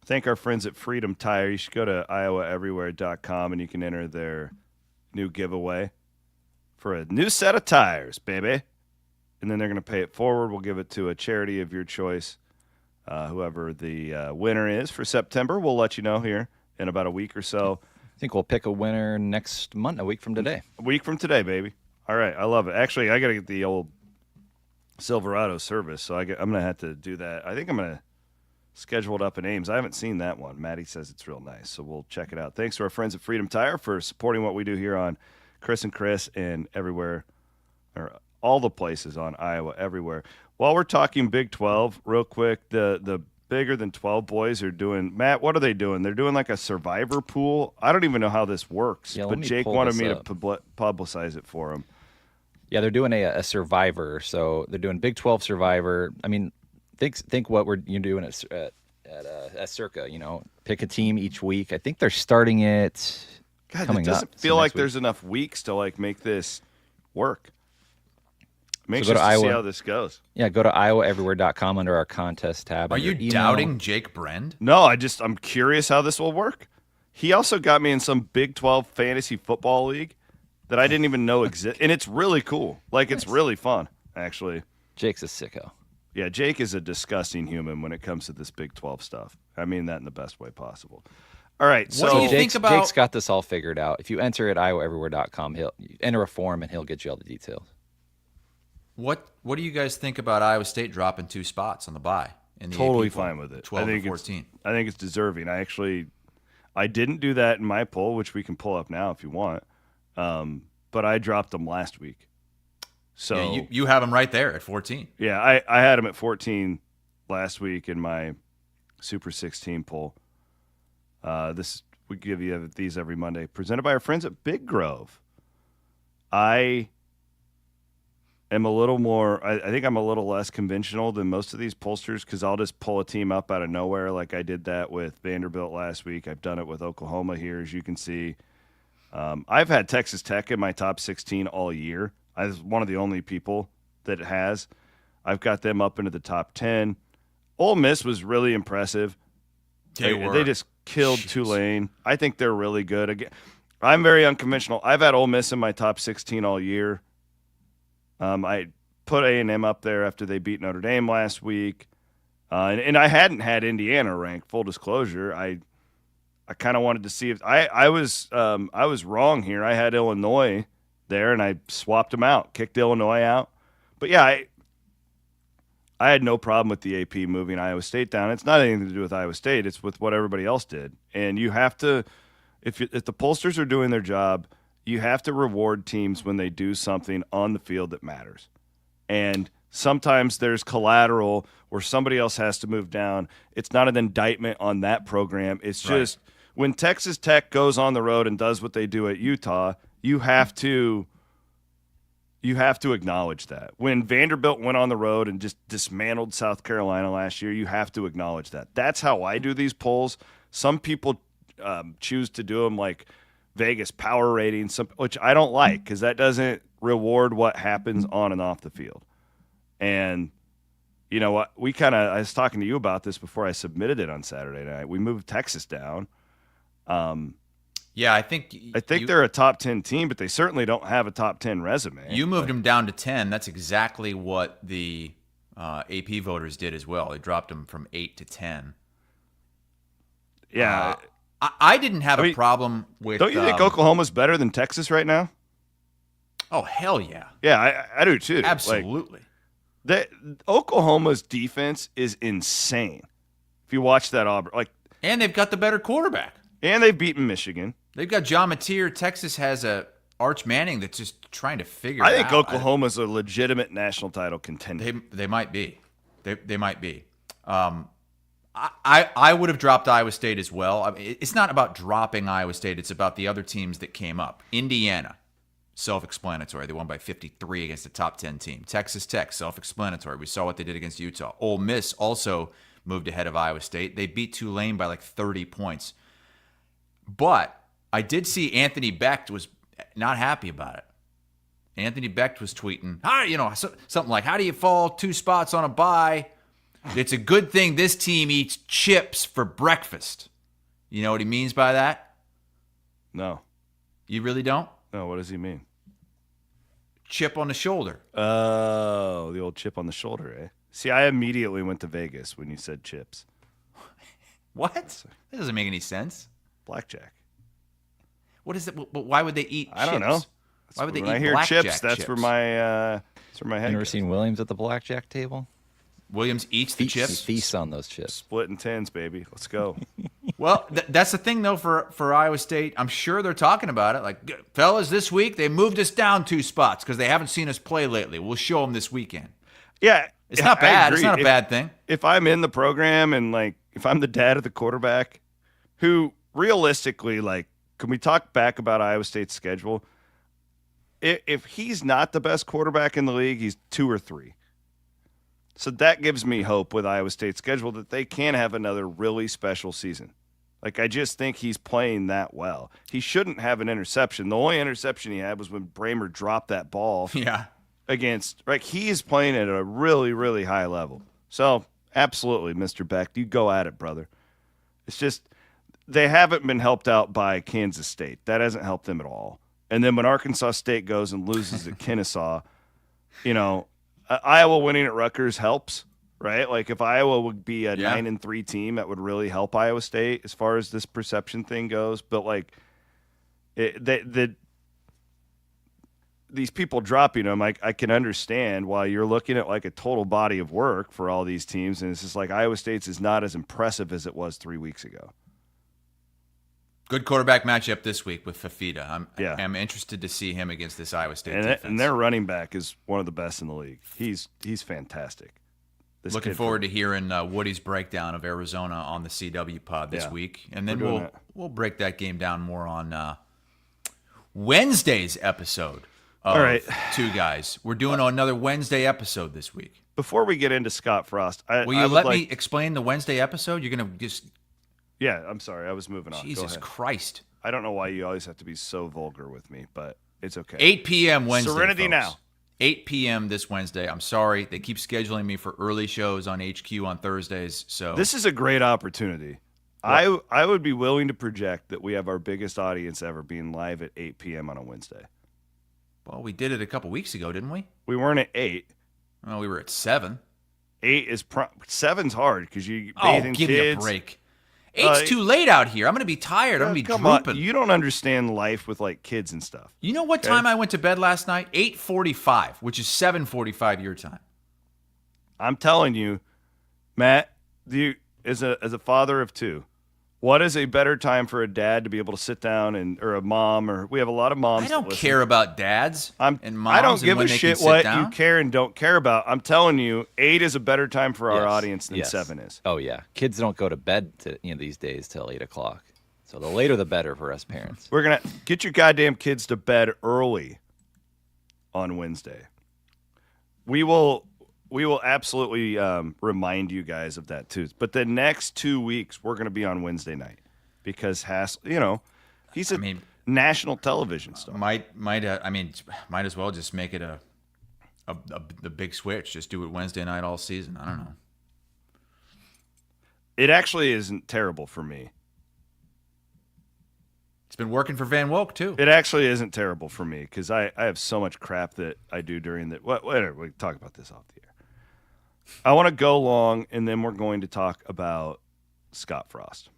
Thank our friends at Freedom Tire. You should go to iowaeverywhere.com and you can enter their new giveaway for a new set of tires, baby. And then they're going to pay it forward. We'll give it to a charity of your choice. Whoever the winner is for September, we'll let you know here in about a week or so. I think we'll pick a winner next month, a week from today. A week from today, baby. All right, I love it. Actually, I got to get the old Silverado service, so I'm going to have to do that. I think I'm going to schedule it up in Ames. I haven't seen that one. Maddie says it's real nice, so we'll check it out. Thanks to our friends at Freedom Tire for supporting what we do here on Chris and Chris and everywhere, or all the places on Iowa Everywhere. While we're talking Big 12, real quick, the bigger than 12 boys are doing, Matt, what are they doing? They're doing like a survivor pool. I don't even know how this works, but Jake wanted me to publicize it for him. Yeah, they're doing a survivor. So they're doing Big 12 survivor. I mean, think what you're doing at Circa, pick a team each week. I think they're starting it coming it doesn't up. feel like there's enough weeks to make this work. Make sure to see how this goes. Yeah, go to iowaeverywhere.com under our contest tab. Are you doubting Jake Brend? No, I'm curious how this will work. He also got me in some Big 12 fantasy football league that I didn't even know existed, and it's really cool. It's really fun, actually. Jake's a sicko. Yeah, Jake is a disgusting human when it comes to this Big 12 stuff. I mean that in the best way possible. All right, so what do you think about Jake's got this all figured out. If you enter at iowaeverywhere.com, he'll enter a form and he'll get you all the details. What do you guys think about Iowa State dropping 2 spots on the bye? Totally fine with it. 12 to 14. I think it's deserving. I didn't do that in my poll, which we can pull up now if you want. But I dropped them last week. So yeah, you have them right there at 14. Yeah, I had them at 14 last week in my Super 16 poll. We give you these every Monday, presented by our friends at Big Grove. I am a little more. I think I'm a little less conventional than most of these pollsters because I'll just pull a team up out of nowhere, like I did that with Vanderbilt last week. I've done it with Oklahoma here, as you can see. I've had Texas Tech in my top 16 all year. I was one of the only people that has. I've got them up into the top 10. Ole Miss was really impressive. They just killed Tulane. I think they're really good. Again, I'm very unconventional. I've had Ole Miss in my top 16 all year. I put A&M up there after they beat Notre Dame last week. And I hadn't had Indiana ranked, full disclosure. I kind of wanted to see if I was wrong here. I had Illinois there, and I swapped them out, kicked Illinois out. But yeah, I had no problem with the AP moving Iowa State down. It's not anything to do with Iowa State. It's with what everybody else did. And you have to, if the pollsters are doing their job, you have to reward teams when they do something on the field that matters. And sometimes there's collateral where somebody else has to move down. It's not an indictment on that program. It's just when Texas Tech goes on the road and does what they do at Utah, you have to acknowledge that. When Vanderbilt went on the road and just dismantled South Carolina last year, you have to acknowledge that. That's how I do these polls. Some people choose to do them like Vegas power ratings, which I don't like because that doesn't reward what happens on and off the field. And you know what? I was talking to you about this before I submitted it on Saturday night. We moved Texas down. Yeah, I think they're a top 10 team, but they certainly don't have a top 10 resume. You moved them down to 10. That's exactly what the AP voters did as well. They dropped them from 8 to 10. Yeah. I didn't have a problem with... Don't you think Oklahoma's better than Texas right now? Oh, hell yeah. Yeah, I do too. Absolutely. Oklahoma's defense is insane. If you watch that Auburn... And they've got the better quarterback. And they've beaten Michigan. They've got John Mateer. Texas has a Arch Manning that's just trying to figure it out. I think Oklahoma's a legitimate national title contender. They might be. They might be. I would have dropped Iowa State as well. I mean, it's not about dropping Iowa State. It's about the other teams that came up. Indiana, self-explanatory. They won by 53 against a top 10 team. Texas Tech, self-explanatory. We saw what they did against Utah. Ole Miss also moved ahead of Iowa State. They beat Tulane by like 30 points. But I did see Anthony Becht was not happy about it. Anthony Becht was tweeting, something like, how do you fall 2 spots on a bye? It's a good thing this team eats chips for breakfast. You know what he means by that? No. You really don't? No, what does he mean? Chip on the shoulder. Oh, the old chip on the shoulder, eh? See, I immediately went to Vegas when you said chips. What? That doesn't make any sense. Blackjack. What is it? But why would they eat chips? I don't know. Why would they eat when I hear blackjack chips, that's where my head You never goes. seen Williams at the blackjack table? Williams eats the He chips? feasts on those chips. Splitting tens, baby. Let's go. Well, that's the thing, though, for Iowa State. I'm sure they're talking about it. Like, fellas, this week they moved us down 2 spots because they haven't seen us play lately. We'll show them this weekend. Yeah. It's not bad. It's not a bad thing. If I'm in the program and, if I'm the dad of the quarterback who realistically, can we talk back about Iowa State's schedule? If he's not the best quarterback in the league, he's 2 or 3. So that gives me hope with Iowa State's schedule that they can have another really special season. I just think he's playing that well. He shouldn't have an interception. The only interception he had was when Bramer dropped that ball. Yeah. He is playing at a really, really high level. So, absolutely, Mr. Becht, you go at it, brother. It's just they haven't been helped out by Kansas State. That hasn't helped them at all. And then when Arkansas State goes and loses at Kennesaw, Iowa winning at Rutgers helps, right? If Iowa would be a 9-3 team, that would really help Iowa State as far as this perception thing goes. But these people dropping them, I can understand why you're looking at a total body of work for all these teams, and it's just Iowa State's is not as impressive as it was 3 weeks ago. Good quarterback matchup this week with Fafita. I'm interested to see him against this Iowa State defense. And their running back is one of the best in the league. He's fantastic. Looking forward to hearing Woody's breakdown of Arizona on the CW pod this week, and then we'll break that game down more on Wednesday's episode of All right. 2 Guys. We're doing another Wednesday episode this week. Before we get into Scott Frost, will you let me explain the Wednesday episode? You're going to just... Yeah, I'm sorry. I was moving on. Jesus Christ. I don't know why you always have to be so vulgar with me, but it's okay. 8 p.m. Wednesday, Serenity folks. now. 8 p.m. this Wednesday. I'm sorry. They keep scheduling me for early shows on HQ on Thursdays. So this is a great opportunity. I would be willing to project that we have our biggest audience ever being live at 8 p.m. on a Wednesday. Well, we did it a couple weeks ago, didn't we? We weren't at 8. Well, we were at 7. 8 is 7's hard because you bathing give kids. me a break. 8's too late out here. I'm going to be tired. I'm going to be drooping. You don't understand life with kids and stuff. You know what time I went to bed last night? 8:45, which is 7:45 your time. I'm telling you, Matt, as a father of two, what is a better time for a dad to be able to sit down or a mom, or we have a lot of moms. I don't care about dads and moms. I don't give and a when shit they can what sit down. you care and don't care about. I'm telling you, 8 is a better time for our Yes, audience than yes. 7 is. Oh yeah, kids don't go to bed these days till 8 o'clock. So the later the better for us parents. We're gonna get your goddamn kids to bed early on Wednesday. We will absolutely remind you guys of that too. But the next 2 weeks, we're going to be on Wednesday night because he's a national television star. Might as well just make it the big switch. Just do it Wednesday night all season. I don't know. It actually isn't terrible for me. It's been working for Van Woke too. It actually isn't terrible for me because I have so much crap that I do during the. Whatever, we can talk about this off the air. I want to go long, and then we're going to talk about Scott Frost.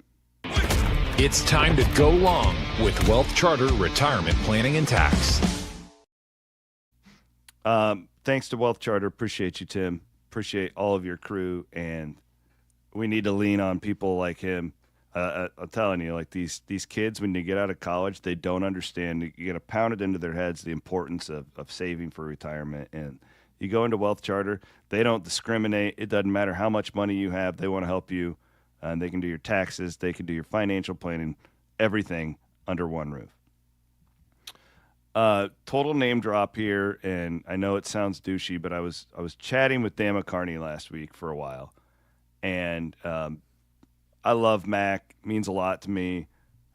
It's time to go long with Wealth Charter Retirement Planning and Tax. Thanks to Wealth Charter. Appreciate you, Tim. Appreciate all of your crew, and we need to lean on people like him. I'm telling you, like these kids, when they get out of college, they don't understand. You got to pound it into their heads the importance of saving for retirement. And you go into Wealth Charter, they don't discriminate. It doesn't matter how much money you have. They want to help you. And they can do your taxes. They can do your financial planning, everything under one roof. Total name drop here, and I know it sounds douchey, but I was chatting with Dan McCarnney last week for a while, and I love Mac, means a lot to me,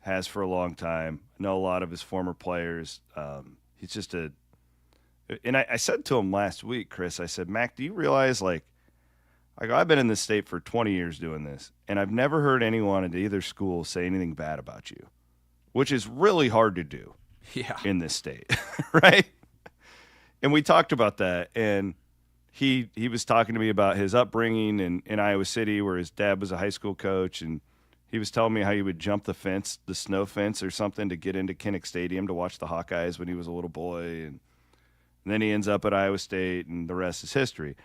has for a long time. I know a lot of his former players. He's just and I said to him last week, Chris, I said, Mac, do you realize, I've been in this state for 20 years doing this, and I've never heard anyone at either school say anything bad about you, which is really hard to do in this state, right? And we talked about that, and he was talking to me about his upbringing in Iowa City, where his dad was a high school coach, and he was telling me how he would jump the fence, the snow fence or something, to get into Kinnick Stadium to watch the Hawkeyes when he was a little boy, and then he ends up at Iowa State, and the rest is history.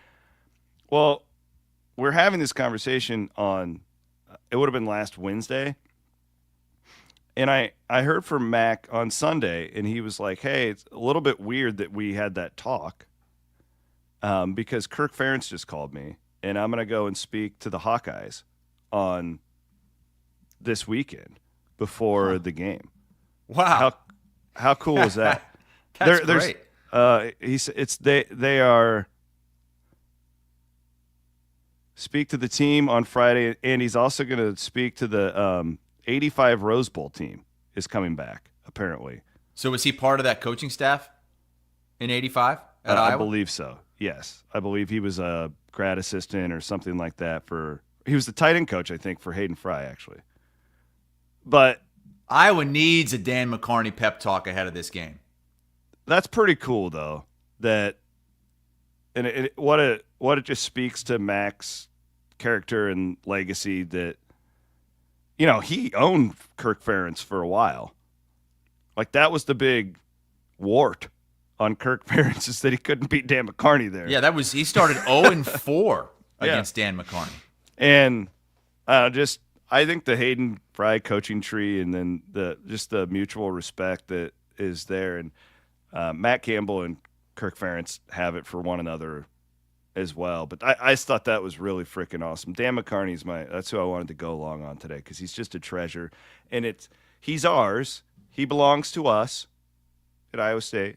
Well, we're having this conversation on, it would have been last Wednesday, and I heard from Mac on Sunday, and he was like, hey, it's a little bit weird that we had that talk because Kirk Ferentz just called me, and I'm going to go and speak to the Hawkeyes on this weekend before the game. Wow. How cool is that? That's great. They are speak to the team on Friday, and he's also going to speak to the 85 Rose Bowl team is coming back, apparently. So was he part of that coaching staff in 85 at Iowa? I believe so, yes. I believe he was a grad assistant or something like that. He was the tight end coach, I think, for Hayden Fry, actually. But Iowa needs a Dan McCarnney pep talk ahead of this game. That's pretty cool, though. What it just speaks to Mac's character and legacy that, he owned Kirk Ferentz for a while. That was the big wart on Kirk Ferentz, is that he couldn't beat Dan McCarnney there. Yeah, he started 0-4 against Dan McCarnney. And I think the Hayden Fry coaching tree, and then the mutual respect that is there, and Matt Campbell and Kirk Ferentz have it for one another as well. But I just thought that was really freaking awesome. Dan McCarnney's that's who I wanted to go along on today, because he's just a treasure, and he's ours. He belongs to us at Iowa State,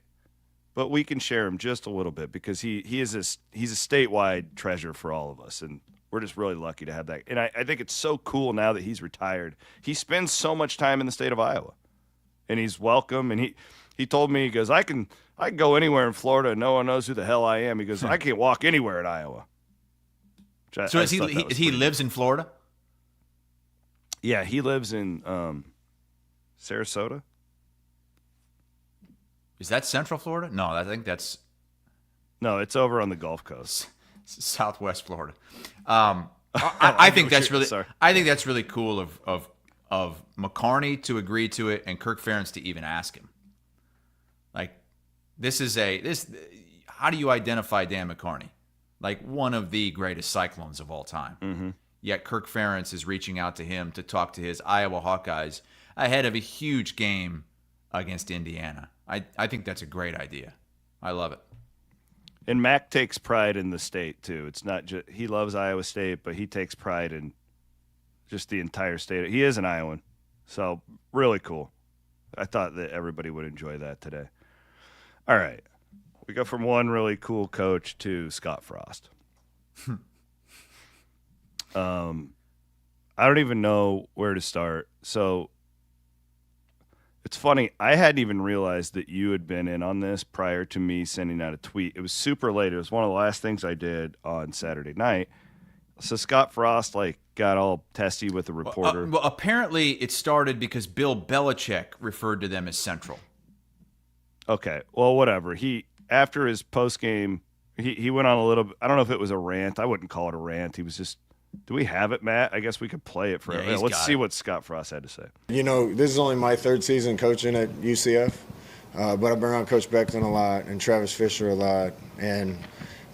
but we can share him just a little bit because he's a statewide treasure for all of us, and we're just really lucky to have that. And I think it's so cool now that he's retired. He spends so much time in the state of Iowa, and he's welcome. And he told me, he goes, I can go anywhere in Florida and no one knows who the hell I am. He goes, I can't walk anywhere in Iowa. So he lives in Florida? Yeah, he lives in Sarasota. Is that Central Florida? No, I think that's... No, it's over on the Gulf Coast. Southwest Florida. I think that's really... Sorry. I think that's really cool of McCarnney to agree to it and Kirk Ferentz to even ask him. How do you identify Dan McCarnney? like one of the greatest Cyclones of all time. Mm-hmm. Yet Kirk Ferentz is reaching out to him to talk to his Iowa Hawkeyes ahead of a huge game against Indiana. I think that's a great idea. I love it. And Mac takes pride in the state, too. It's not just – he loves Iowa State, but he takes pride in just the entire state. He is an Iowan, so really cool. I thought that everybody would enjoy that today. All right. We go from one really cool coach to Scott Frost. I don't even know where to start. So it's funny. I hadn't even realized that you had been in on this prior to me sending out a tweet. It was super late. It was one of the last things I did on Saturday night. So Scott Frost got all testy with the reporter. Well, apparently it started because Bill Belichick referred to them as Central. Okay. Well, whatever. After his post game, he went on a little. I don't know if it was a rant. I wouldn't call it a rant. He was just. Do we have it, Matt? I guess we could play it for. Yeah, let's see what Scott Frost had to say. This is only my third season coaching at UCF, but I've been around Coach Beckton a lot and Travis Fisher a lot, and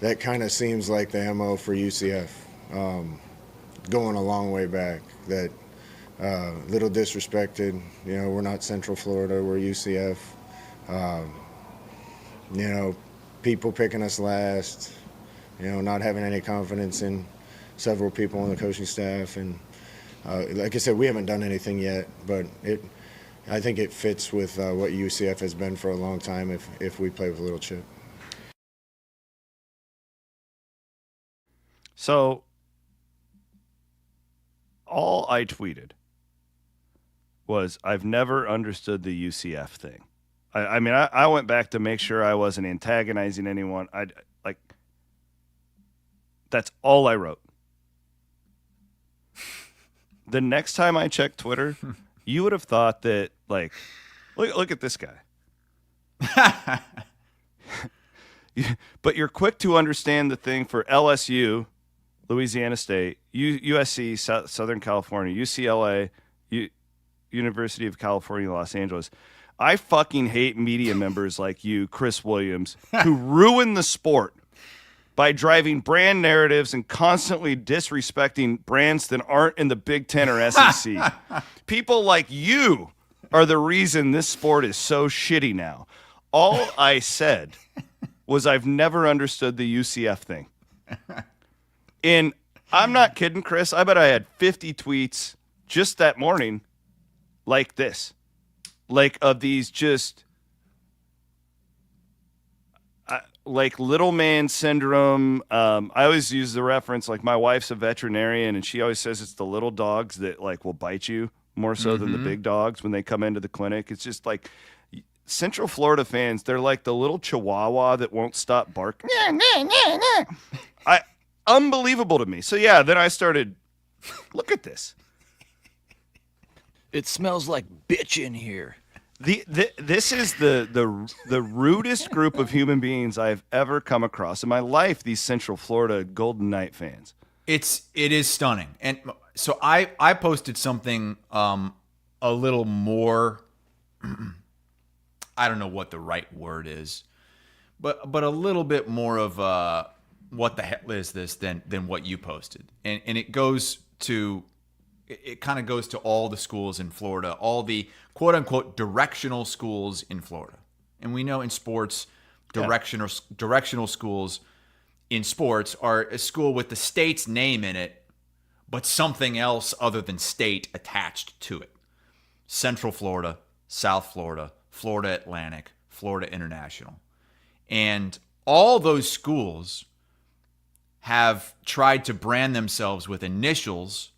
that kind of seems like the MO for UCF, going a long way back. That little disrespected. We're not Central Florida. We're UCF. People picking us last. Not having any confidence in several people on the coaching staff, and like I said, we haven't done anything yet, but I think it fits with what UCF has been for a long time if we play with a little chip. So all I tweeted was I've never understood the UCF thing. I mean, I went back to make sure I wasn't antagonizing anyone. That's all I wrote. The next time I checked Twitter, you would have thought that, look at this guy. But you're quick to understand the thing for LSU, Louisiana State, USC, Southern California, UCLA, University of California, Los Angeles. I fucking hate media members like you, Chris Williams, who ruin the sport by driving brand narratives and constantly disrespecting brands that aren't in the Big Ten or SEC. People like you are the reason this sport is so shitty now. All I said was I've never understood the UCF thing. And I'm not kidding, Chris. I bet I had 50 tweets just that morning like this. Of these just... like little man syndrome. I always use the reference, my wife's a veterinarian and she always says it's the little dogs that will bite you more so than the big dogs when they come into the clinic. It's just Central Florida fans, they're like the little chihuahua that won't stop barking. Unbelievable to me. So yeah, then I started, look at this. It smells like bitch in here. This is the rudest group of human beings I've ever come across in my life. These Central Florida Golden Knight fans. It is stunning, and so I posted something a little more. I don't know what the right word is, but a little bit more of what the hell is this than what you posted, and it goes to. It kind of goes to all the schools in Florida, all the quote-unquote directional schools in Florida. And we know in sports, directional schools in sports are a school with the state's name in it, but something else other than state attached to it. Central Florida, South Florida, Florida Atlantic, Florida International. And all those schools have tried to brand themselves with initials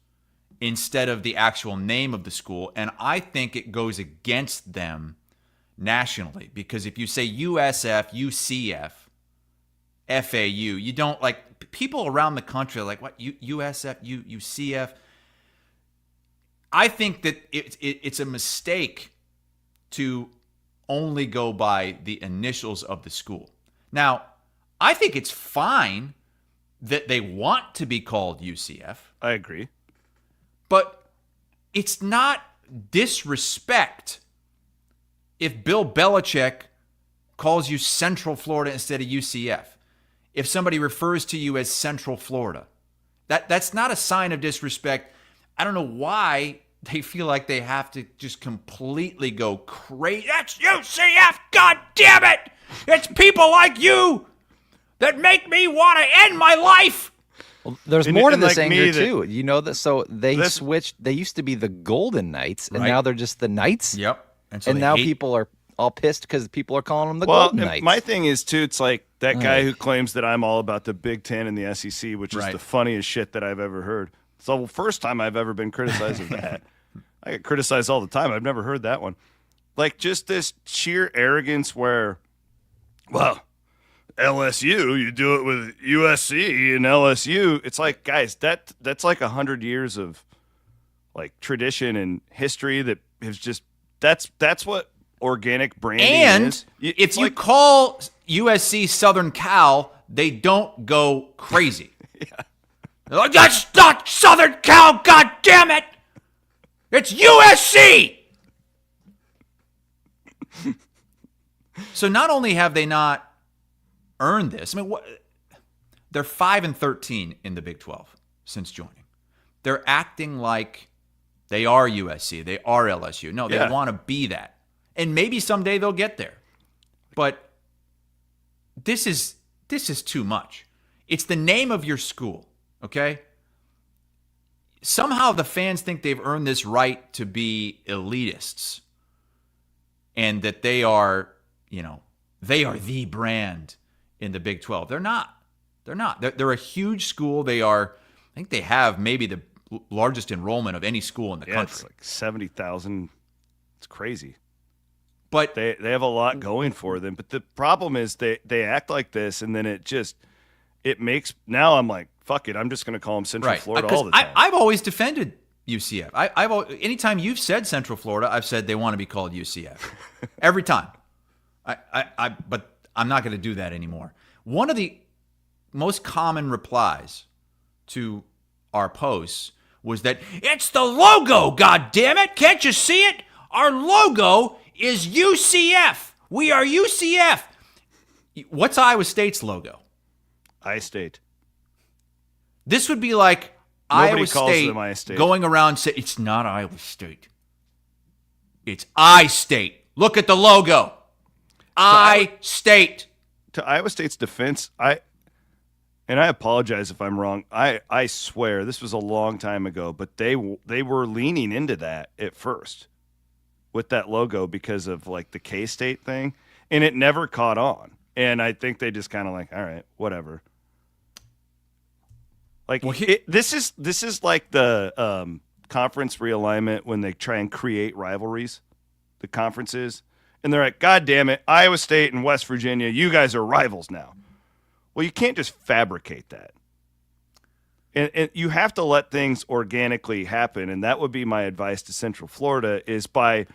instead of the actual name of the school. And I think it goes against them nationally, because if you say USF, UCF, FAU, you don't people around the country are like, what, USF, UCF? I think that it's a mistake to only go by the initials of the school. Now, I think it's fine that they want to be called UCF. I agree. But it's not disrespect if Bill Belichick calls you Central Florida instead of UCF. if somebody refers to you as Central Florida. That's not a sign of disrespect. I don't know why they feel like they have to just completely go crazy. That's UCF, God damn it! It's people like you that make me want to end my life. Well, there's more to this like anger too. You know that. So they switched. They used to be the Golden Knights, and now they're just the Knights. Yep. And now people are all pissed because people are calling them the Golden Knights. My thing is too. It's like that guy who claims that I'm all about the Big Ten and the SEC, which is the funniest shit that I've ever heard. It's the first time I've ever been criticized of that. I get criticized all the time. I've never heard that one. Like just this sheer arrogance where, well, LSU, you do it with USC and LSU. It's like, guys, that's like 100 years of like tradition and history that has just that's what organic branding is. And if you call USC Southern Cal, they don't go crazy. They're like, that's not Southern Cal, God damn it! It's USC! So not only have they not earned this, I mean, they're 5-13 in the Big 12 since joining. They're acting like they are USC, they are LSU. No, they want to be that. And maybe someday they'll get there. But this is too much. It's the name of your school, okay? Somehow the fans think they've earned this right to be elitists and that they are, they are the brand in the Big 12. They're not. They're not. They're a huge school. They are, I think they have maybe the largest enrollment of any school in the country. It's like 70,000. It's crazy. But they have a lot going for them. But the problem is they act like this, and then it makes, now I'm like, fuck it, I'm just going to call them Central Florida all the time. I've always defended UCF. Anytime you've said Central Florida, I've said they want to be called UCF. Every time. But I'm not going to do that anymore. One of the most common replies to our posts was that it's the logo, God damn it! Can't you see it? Our logo is UCF. We are UCF. What's Iowa State's logo? I-State. This would be like Iowa State going around saying, it's not Iowa State. It's I-State. Look at the logo. I-State. To Iowa State's defense, I apologize if I'm wrong. I swear this was a long time ago, but they were leaning into that at first with that logo because of like the K-State thing, and it never caught on. And I think they just kind of like, all right, whatever. Like this is like the conference realignment when they try and create rivalries, the conferences, and they're like, God damn it, Iowa State and West Virginia, you guys are rivals now. Well, you can't just fabricate that. And you have to let things organically happen, and that would be my advice to Central Florida is by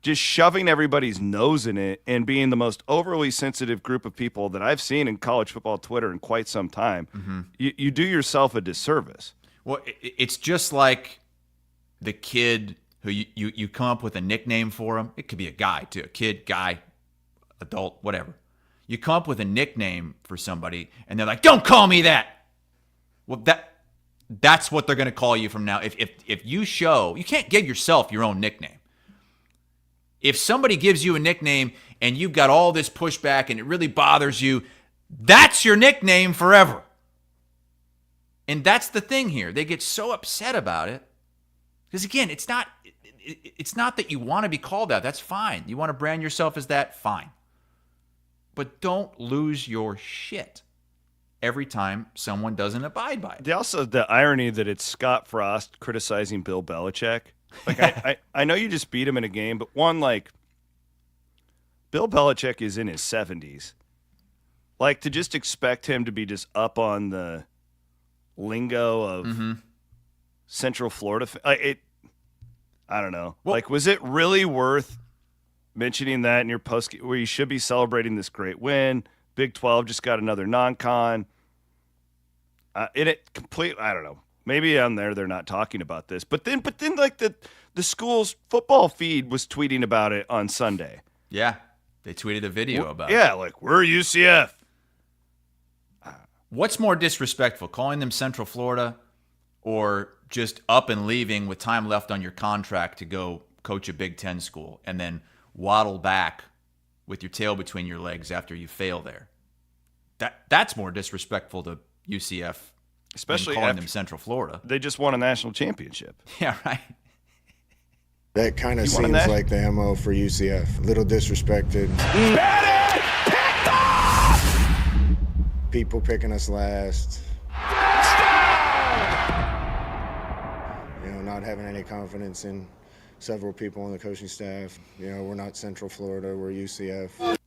just shoving everybody's nose in it and being the most overly sensitive group of people that I've seen in college football Twitter in quite some time. Mm-hmm. You do yourself a disservice. Well, it's just like the kid who you come up with a nickname for him. It could be a guy, too. A kid, guy, adult, whatever. You come up with a nickname for somebody, and they're like, don't call me that. Well, that's what they're going to call you from now. If you show, you can't give yourself your own nickname. If somebody gives you a nickname and you've got all this pushback and it really bothers you, that's your nickname forever. And that's the thing here. They get so upset about it. Because again, it's not that you want to be called that. That's fine. You want to brand yourself as that? Fine. But don't lose your shit every time someone doesn't abide by it. Also, the irony that it's Scott Frost criticizing Bill Belichick. Like I know you just beat him in a game, but one, like, Bill Belichick is in his 70s. Like, to just expect him to be just up on the lingo of Central Florida, I don't know. Well, like, was it really worth mentioning that in your post where you should be celebrating this great win? Big 12 just got another non-con. I don't know. Maybe on there they're not talking about this. But then like the school's football feed was tweeting about it on Sunday. Yeah. They tweeted a video about it. Yeah, like, we're UCF. What's more disrespectful, calling them Central Florida or just up and leaving with time left on your contract to go coach a Big Ten school and then waddle back with your tail between your legs after you fail there? That's more disrespectful to UCF, especially than calling them Central Florida. They just won a national championship. Yeah, right. That kind of seems like the MO for UCF. A little disrespected. People picking us last. Not having any confidence in several people on the coaching staff. We're not Central Florida, we're UCF.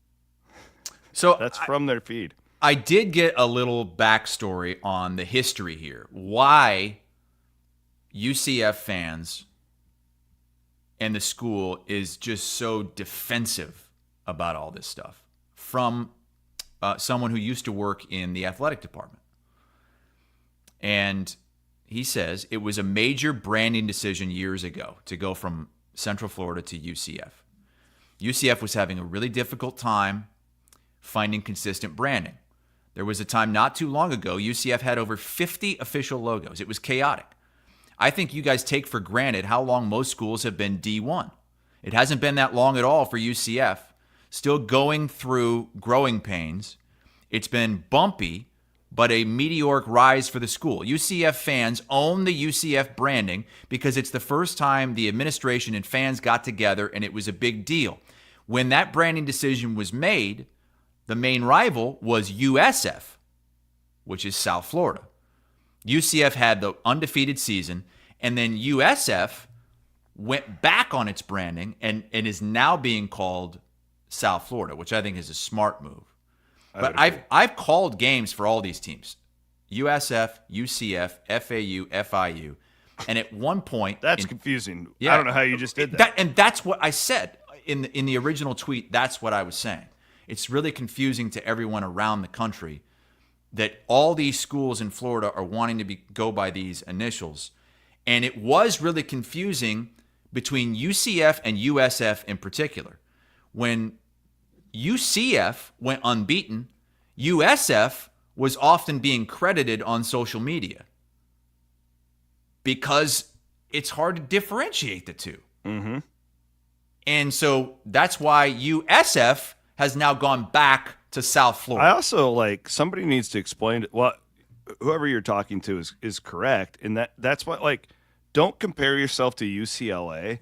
So that's from their feed. I did get a little backstory on the history here. Why UCF fans and the school is just so defensive about all this stuff from someone who used to work in the athletic department. And he says it was a major branding decision years ago to go from Central Florida to UCF. UCF was having a really difficult time finding consistent branding. There was a time not too long ago, UCF had over 50 official logos. It was chaotic. I think you guys take for granted how long most schools have been D1. It hasn't been that long at all for UCF. Still going through growing pains. It's been bumpy, but a meteoric rise for the school. UCF fans own the UCF branding because it's the first time the administration and fans got together and it was a big deal. When that branding decision was made, the main rival was USF, which is South Florida. UCF had the undefeated season, and then USF went back on its branding and is now being called South Florida, which I think is a smart move. But I've called games for all these teams. USF, UCF, FAU, FIU. And at one point... That's confusing. Yeah, I don't know how you just did that. And that's what I said in the original tweet. That's what I was saying. It's really confusing to everyone around the country that all these schools in Florida are wanting to go by these initials. And it was really confusing between UCF and USF in particular. When UCF went unbeaten, USF was often being credited on social media because it's hard to differentiate the two. Mm-hmm. And so that's why USF has now gone back to South Florida. I also somebody needs to explain it. Well, whoever you're talking to is correct. And that's what, don't compare yourself to UCLA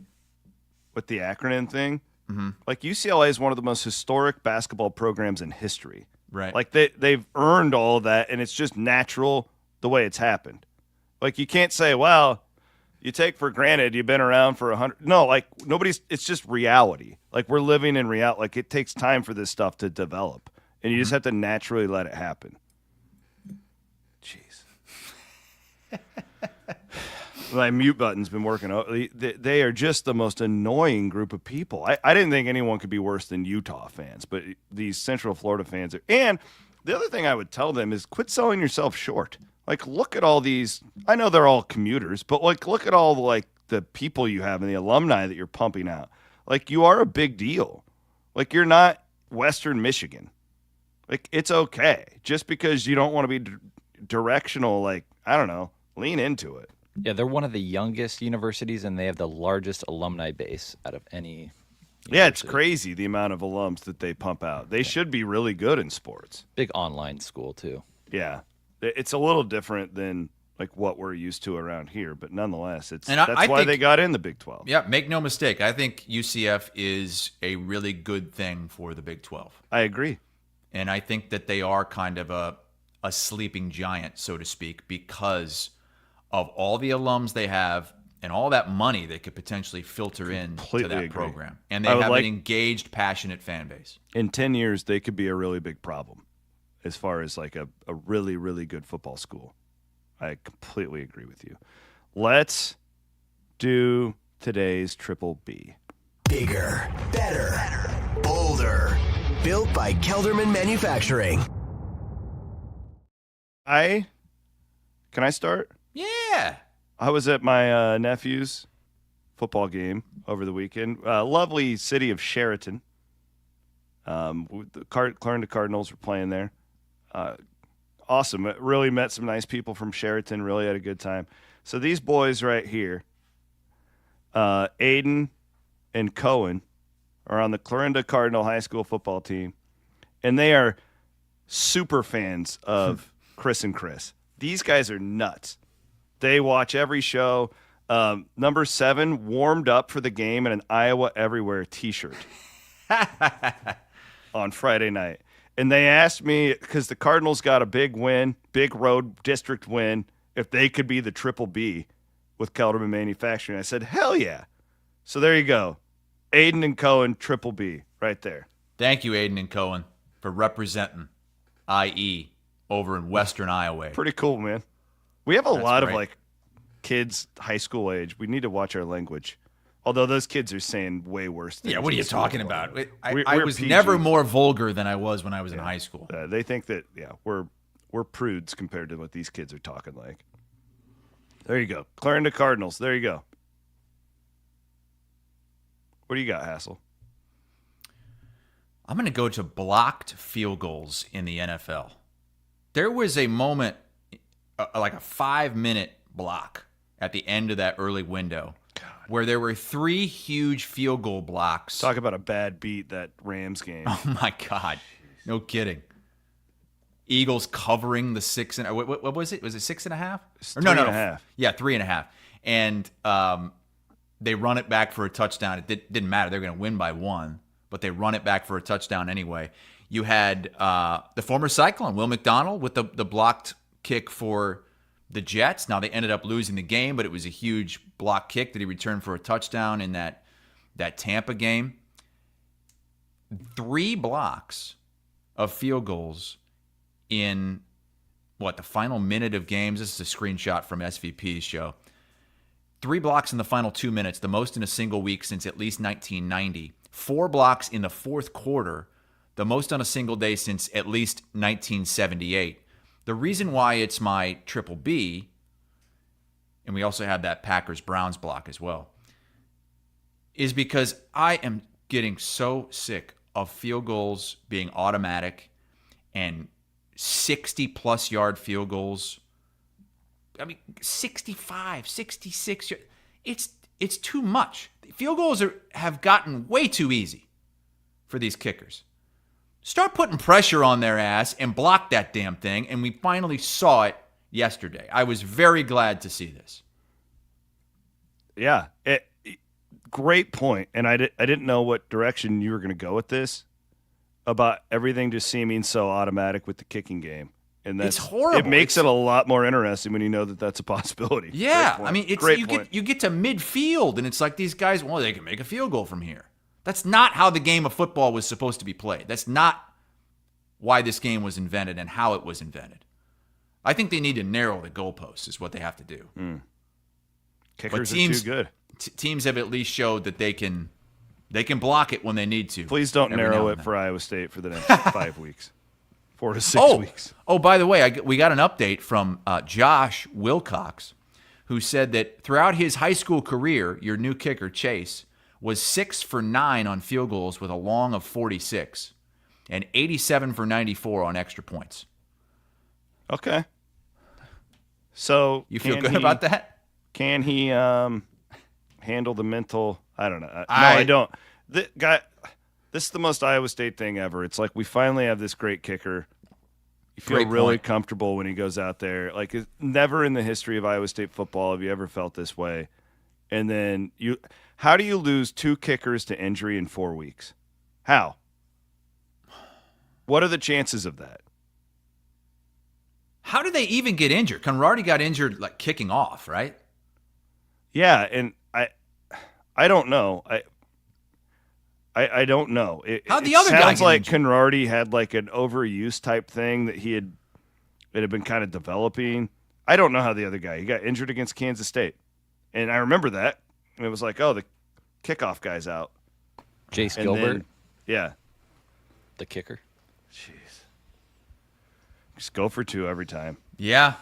with the acronym thing. Mm-hmm. UCLA is one of the most historic basketball programs in history. Right. They've earned all of that, and it's just natural the way it's happened. You can't say, well, you take for granted you've been around for 100. No, it's just reality. We're living in reality. It takes time for this stuff to develop, and you just have to naturally let it happen. Jeez. My mute button's been working. They are just the most annoying group of people. I didn't think anyone could be worse than Utah fans, but these Central Florida fans are. And the other thing I would tell them is quit selling yourself short. Look at all these. I know they're all commuters, but look at all the people you have and the alumni that you're pumping out. You are a big deal. You're not Western Michigan. It's okay. Just because you don't want to be directional, I don't know, lean into it. Yeah, they're one of the youngest universities, and they have the largest alumni base out of any university. Yeah, it's crazy the amount of alums that they pump out. They should be really good in sports. Big online school, too. Yeah. It's a little different than what we're used to around here, but nonetheless, that's why they got in the Big 12. Yeah, make no mistake. I think UCF is a really good thing for the Big 12. I agree. And I think that they are kind of a sleeping giant, so to speak, because of all the alums they have and all that money they could potentially filter in to that program. And they have an engaged, passionate fan base. In 10 years, they could be a really big problem as far as a really, really good football school. I completely agree with you. Let's do today's Triple B. Bigger, better, bolder. Built by Kelderman Manufacturing. Can I start? Yeah. I was at my nephew's football game over the weekend. Lovely city of Sheraton. The Clarendon Cardinals were playing there. awesome. It really met some nice people from Sheraton. Really had a good time. So these boys right here, Aiden and Cohen, are on the Clarinda Cardinal High School football team, and they are super fans of Chris and Chris. These guys are nuts. They watch every show. Number 7 warmed up for the game in an Iowa Everywhere t-shirt on Friday night. And they asked me, because the Cardinals got a big win, big road district win, if they could be the Triple B with Kelderman Manufacturing. I said, hell yeah. So there you go. Aiden and Cohen, Triple B, right there. Thank you, Aiden and Cohen, for representing IE over in Western Iowa. Pretty cool, man. We have a lot great. of, like, kids high school age. We need to watch our language. Although those kids are saying way worse things. Yeah, what are you in school. talking about? I We're was PG. never more vulgar than I was when I was in high school. They think that, we're prudes compared to what these kids are talking like. There you go. Clarinda Cardinals. There you go. What do you got, Hassel? I'm going to go to blocked field goals in the NFL. There was a moment, like a 5-minute block at the end of that early window, where there were 3 huge field goal blocks. Talk about a bad beat, that Rams game. Oh, my God. No kidding. Eagles covering the 6 and what was it? Was it 6.5? It's Or no, 3.5. Yeah, 3.5. And they run it back for a touchdown. It didn't matter. They're going to win by 1, but they run it back for a touchdown anyway. You had the former Cyclone, Will McDonald, with the blocked kick for the Jets. Now, they ended up losing the game, but it was a huge block kick that he returned for a touchdown in that Tampa game. 3 blocks of field goals in, the final minute of games. This is a screenshot from SVP's show. 3 blocks in the final 2 minutes, the most in a single week since at least 1990. 4 blocks in the fourth quarter, the most on a single day since at least 1978. The reason why it's my Triple B, and we also have that Packers-Browns block as well, is because I am getting so sick of field goals being automatic and 60-plus yard field goals. I mean, 65, 66. It's too much. Field goals have gotten way too easy for these kickers. Start putting pressure on their ass and block that damn thing, and we finally saw it yesterday. I was very glad to see this. Yeah, great point. And I didn't know what direction you were going to go with this, about everything just seeming so automatic with the kicking game. And it's horrible. It makes it a lot more interesting when you know that that's a possibility. Yeah, I mean, you get to midfield, and it's like these guys, they can make a field goal from here. That's not how the game of football was supposed to be played. That's not why this game was invented and how it was invented. I think they need to narrow the goalposts is what they have to do. Kickers are too good. Teams have at least showed that they can block it when they need to. Please don't narrow it for Iowa State for the next 5 weeks. 4 to 6 weeks. Oh, by the way, we got an update from Josh Wilcox, who said that throughout his high school career, your new kicker, Chase, was 6 for 9 on field goals with a long of 46 and 87 for 94 on extra points. Okay. So you feel good about that? Can he handle the mental? I don't know. No, I don't. This is the most Iowa State thing ever. It's like we finally have this great kicker. You feel really comfortable when he goes out there. Like, never in the history of Iowa State football have you ever felt this way. And then how do you lose 2 kickers to injury in 4 weeks? How? What are the chances of that? How did they even get injured? Conradi got injured like kicking off, right? Yeah, and I don't know. I don't know. How'd the other guy sounds get like injured? Conradi had like an overuse type thing that it had been kind of developing. I don't know how the other guy. He got injured against Kansas State, and I remember that. And it was like, the kickoff guy's out. Jace Gilbert. Yeah, the kicker. Jeez, just go for 2 every time. Yeah.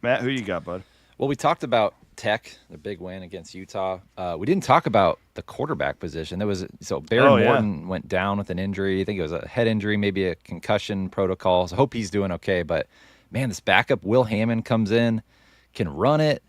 Matt, who you got, bud? Well, we talked about Tech, the big win against Utah. We didn't talk about the quarterback position. Baron Morton went down with an injury. I think it was a head injury, maybe a concussion protocol. So I hope he's doing okay. But, man, this backup, Will Hammond, comes in, can run it.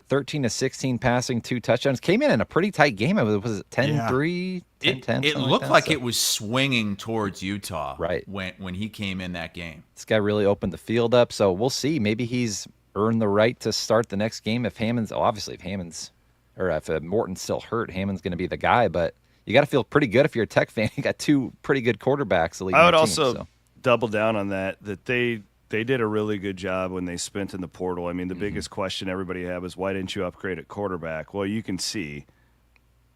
13 to 16 passing, 2 touchdowns. Came in a pretty tight game. Was it 10-3, 10-10? It looked like it was swinging towards Utah when he came in that game. This guy really opened the field up. So we'll see. Maybe he's earned the right to start the next game. If Morton's still hurt, Hammond's going to be the guy. But you got to feel pretty good if you're a Tech fan. You got 2 pretty good quarterbacks. I would also double down on that they did a really good job when they spent in the portal. I mean, the biggest question everybody had was, why didn't you upgrade at quarterback? Well, you can see.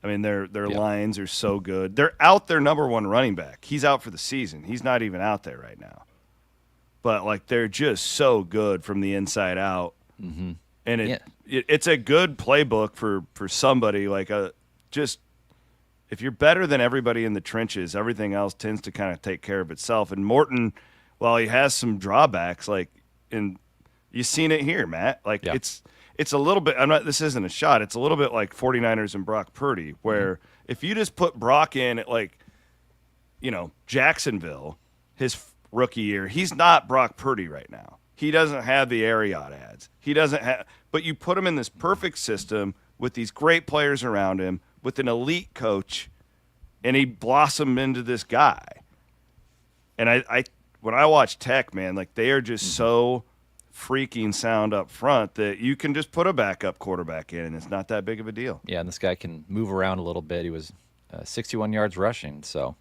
I mean, their lines are so good. They're out their number 1 running back. He's out for the season. He's not even out there right now. But, they're just so good from the inside out. Mm-hmm. And it's a good playbook for somebody. If you're better than everybody in the trenches, everything else tends to kind of take care of itself. And Morton, while he has some drawbacks, and you've seen it here, Matt. It's a little bit. This isn't a shot. It's a little bit like 49ers and Brock Purdy, where if you just put Brock in at Jacksonville, his rookie year, he's not Brock Purdy right now. He doesn't have the Ariat ads. He doesn't have. But you put him in this perfect system with these great players around him, with an elite coach, and he blossomed into this guy. And when I watch Tech, man, they are just so freaking sound up front that you can just put a backup quarterback in, and it's not that big of a deal. Yeah, and this guy can move around a little bit. He was 61 yards rushing, so.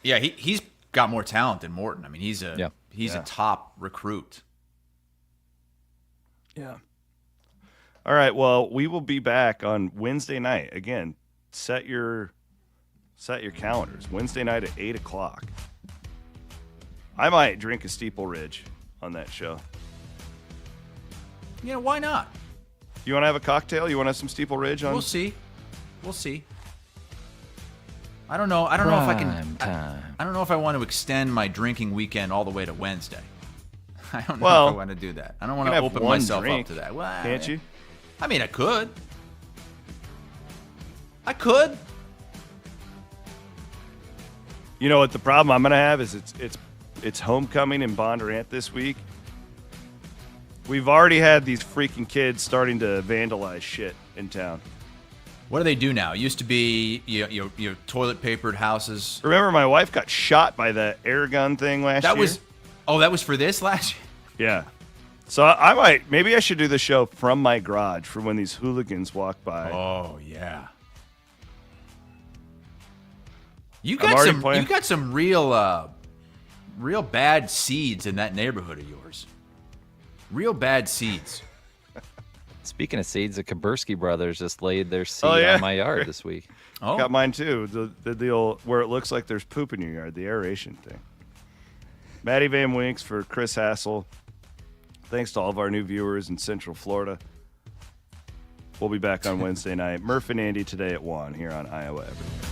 Yeah, he's got more talent than Morton. I mean, he's a top recruit. Yeah. All right, well, we will be back on Wednesday night. Again, set your calendars. Wednesday night at 8 o'clock. I might drink a Steeple Ridge on that show. Yeah, why not? You want to have a cocktail? You want to have some Steeple Ridge on? We'll see. I don't know. I don't know if I can. I don't know if I want to extend my drinking weekend all the way to Wednesday. I don't know if I want to do that. I don't want to open myself up to that. Well, can't you? I mean, I could. You know what the problem I'm going to have is it's homecoming in Bondurant this week. We've already had these freaking kids starting to vandalize shit in town. What do they do now? It used to be toilet papered houses. Remember, my wife got shot by that air gun thing last year? That was for this last year? Yeah. So maybe I should do the show from my garage for when these hooligans walk by. Oh, yeah. You got some real bad seeds in that neighborhood of yours. Real bad seeds. Speaking of seeds, the Kaburski brothers just laid their seed on my yard this week. Oh. Got mine too. The deal where it looks like there's poop in your yard, the aeration thing. Maddie Van Winks for Chris Hassel. Thanks to all of our new viewers in Central Florida. We'll be back on Wednesday night. Murph and Andy today at 1 here on Iowa Everywhere.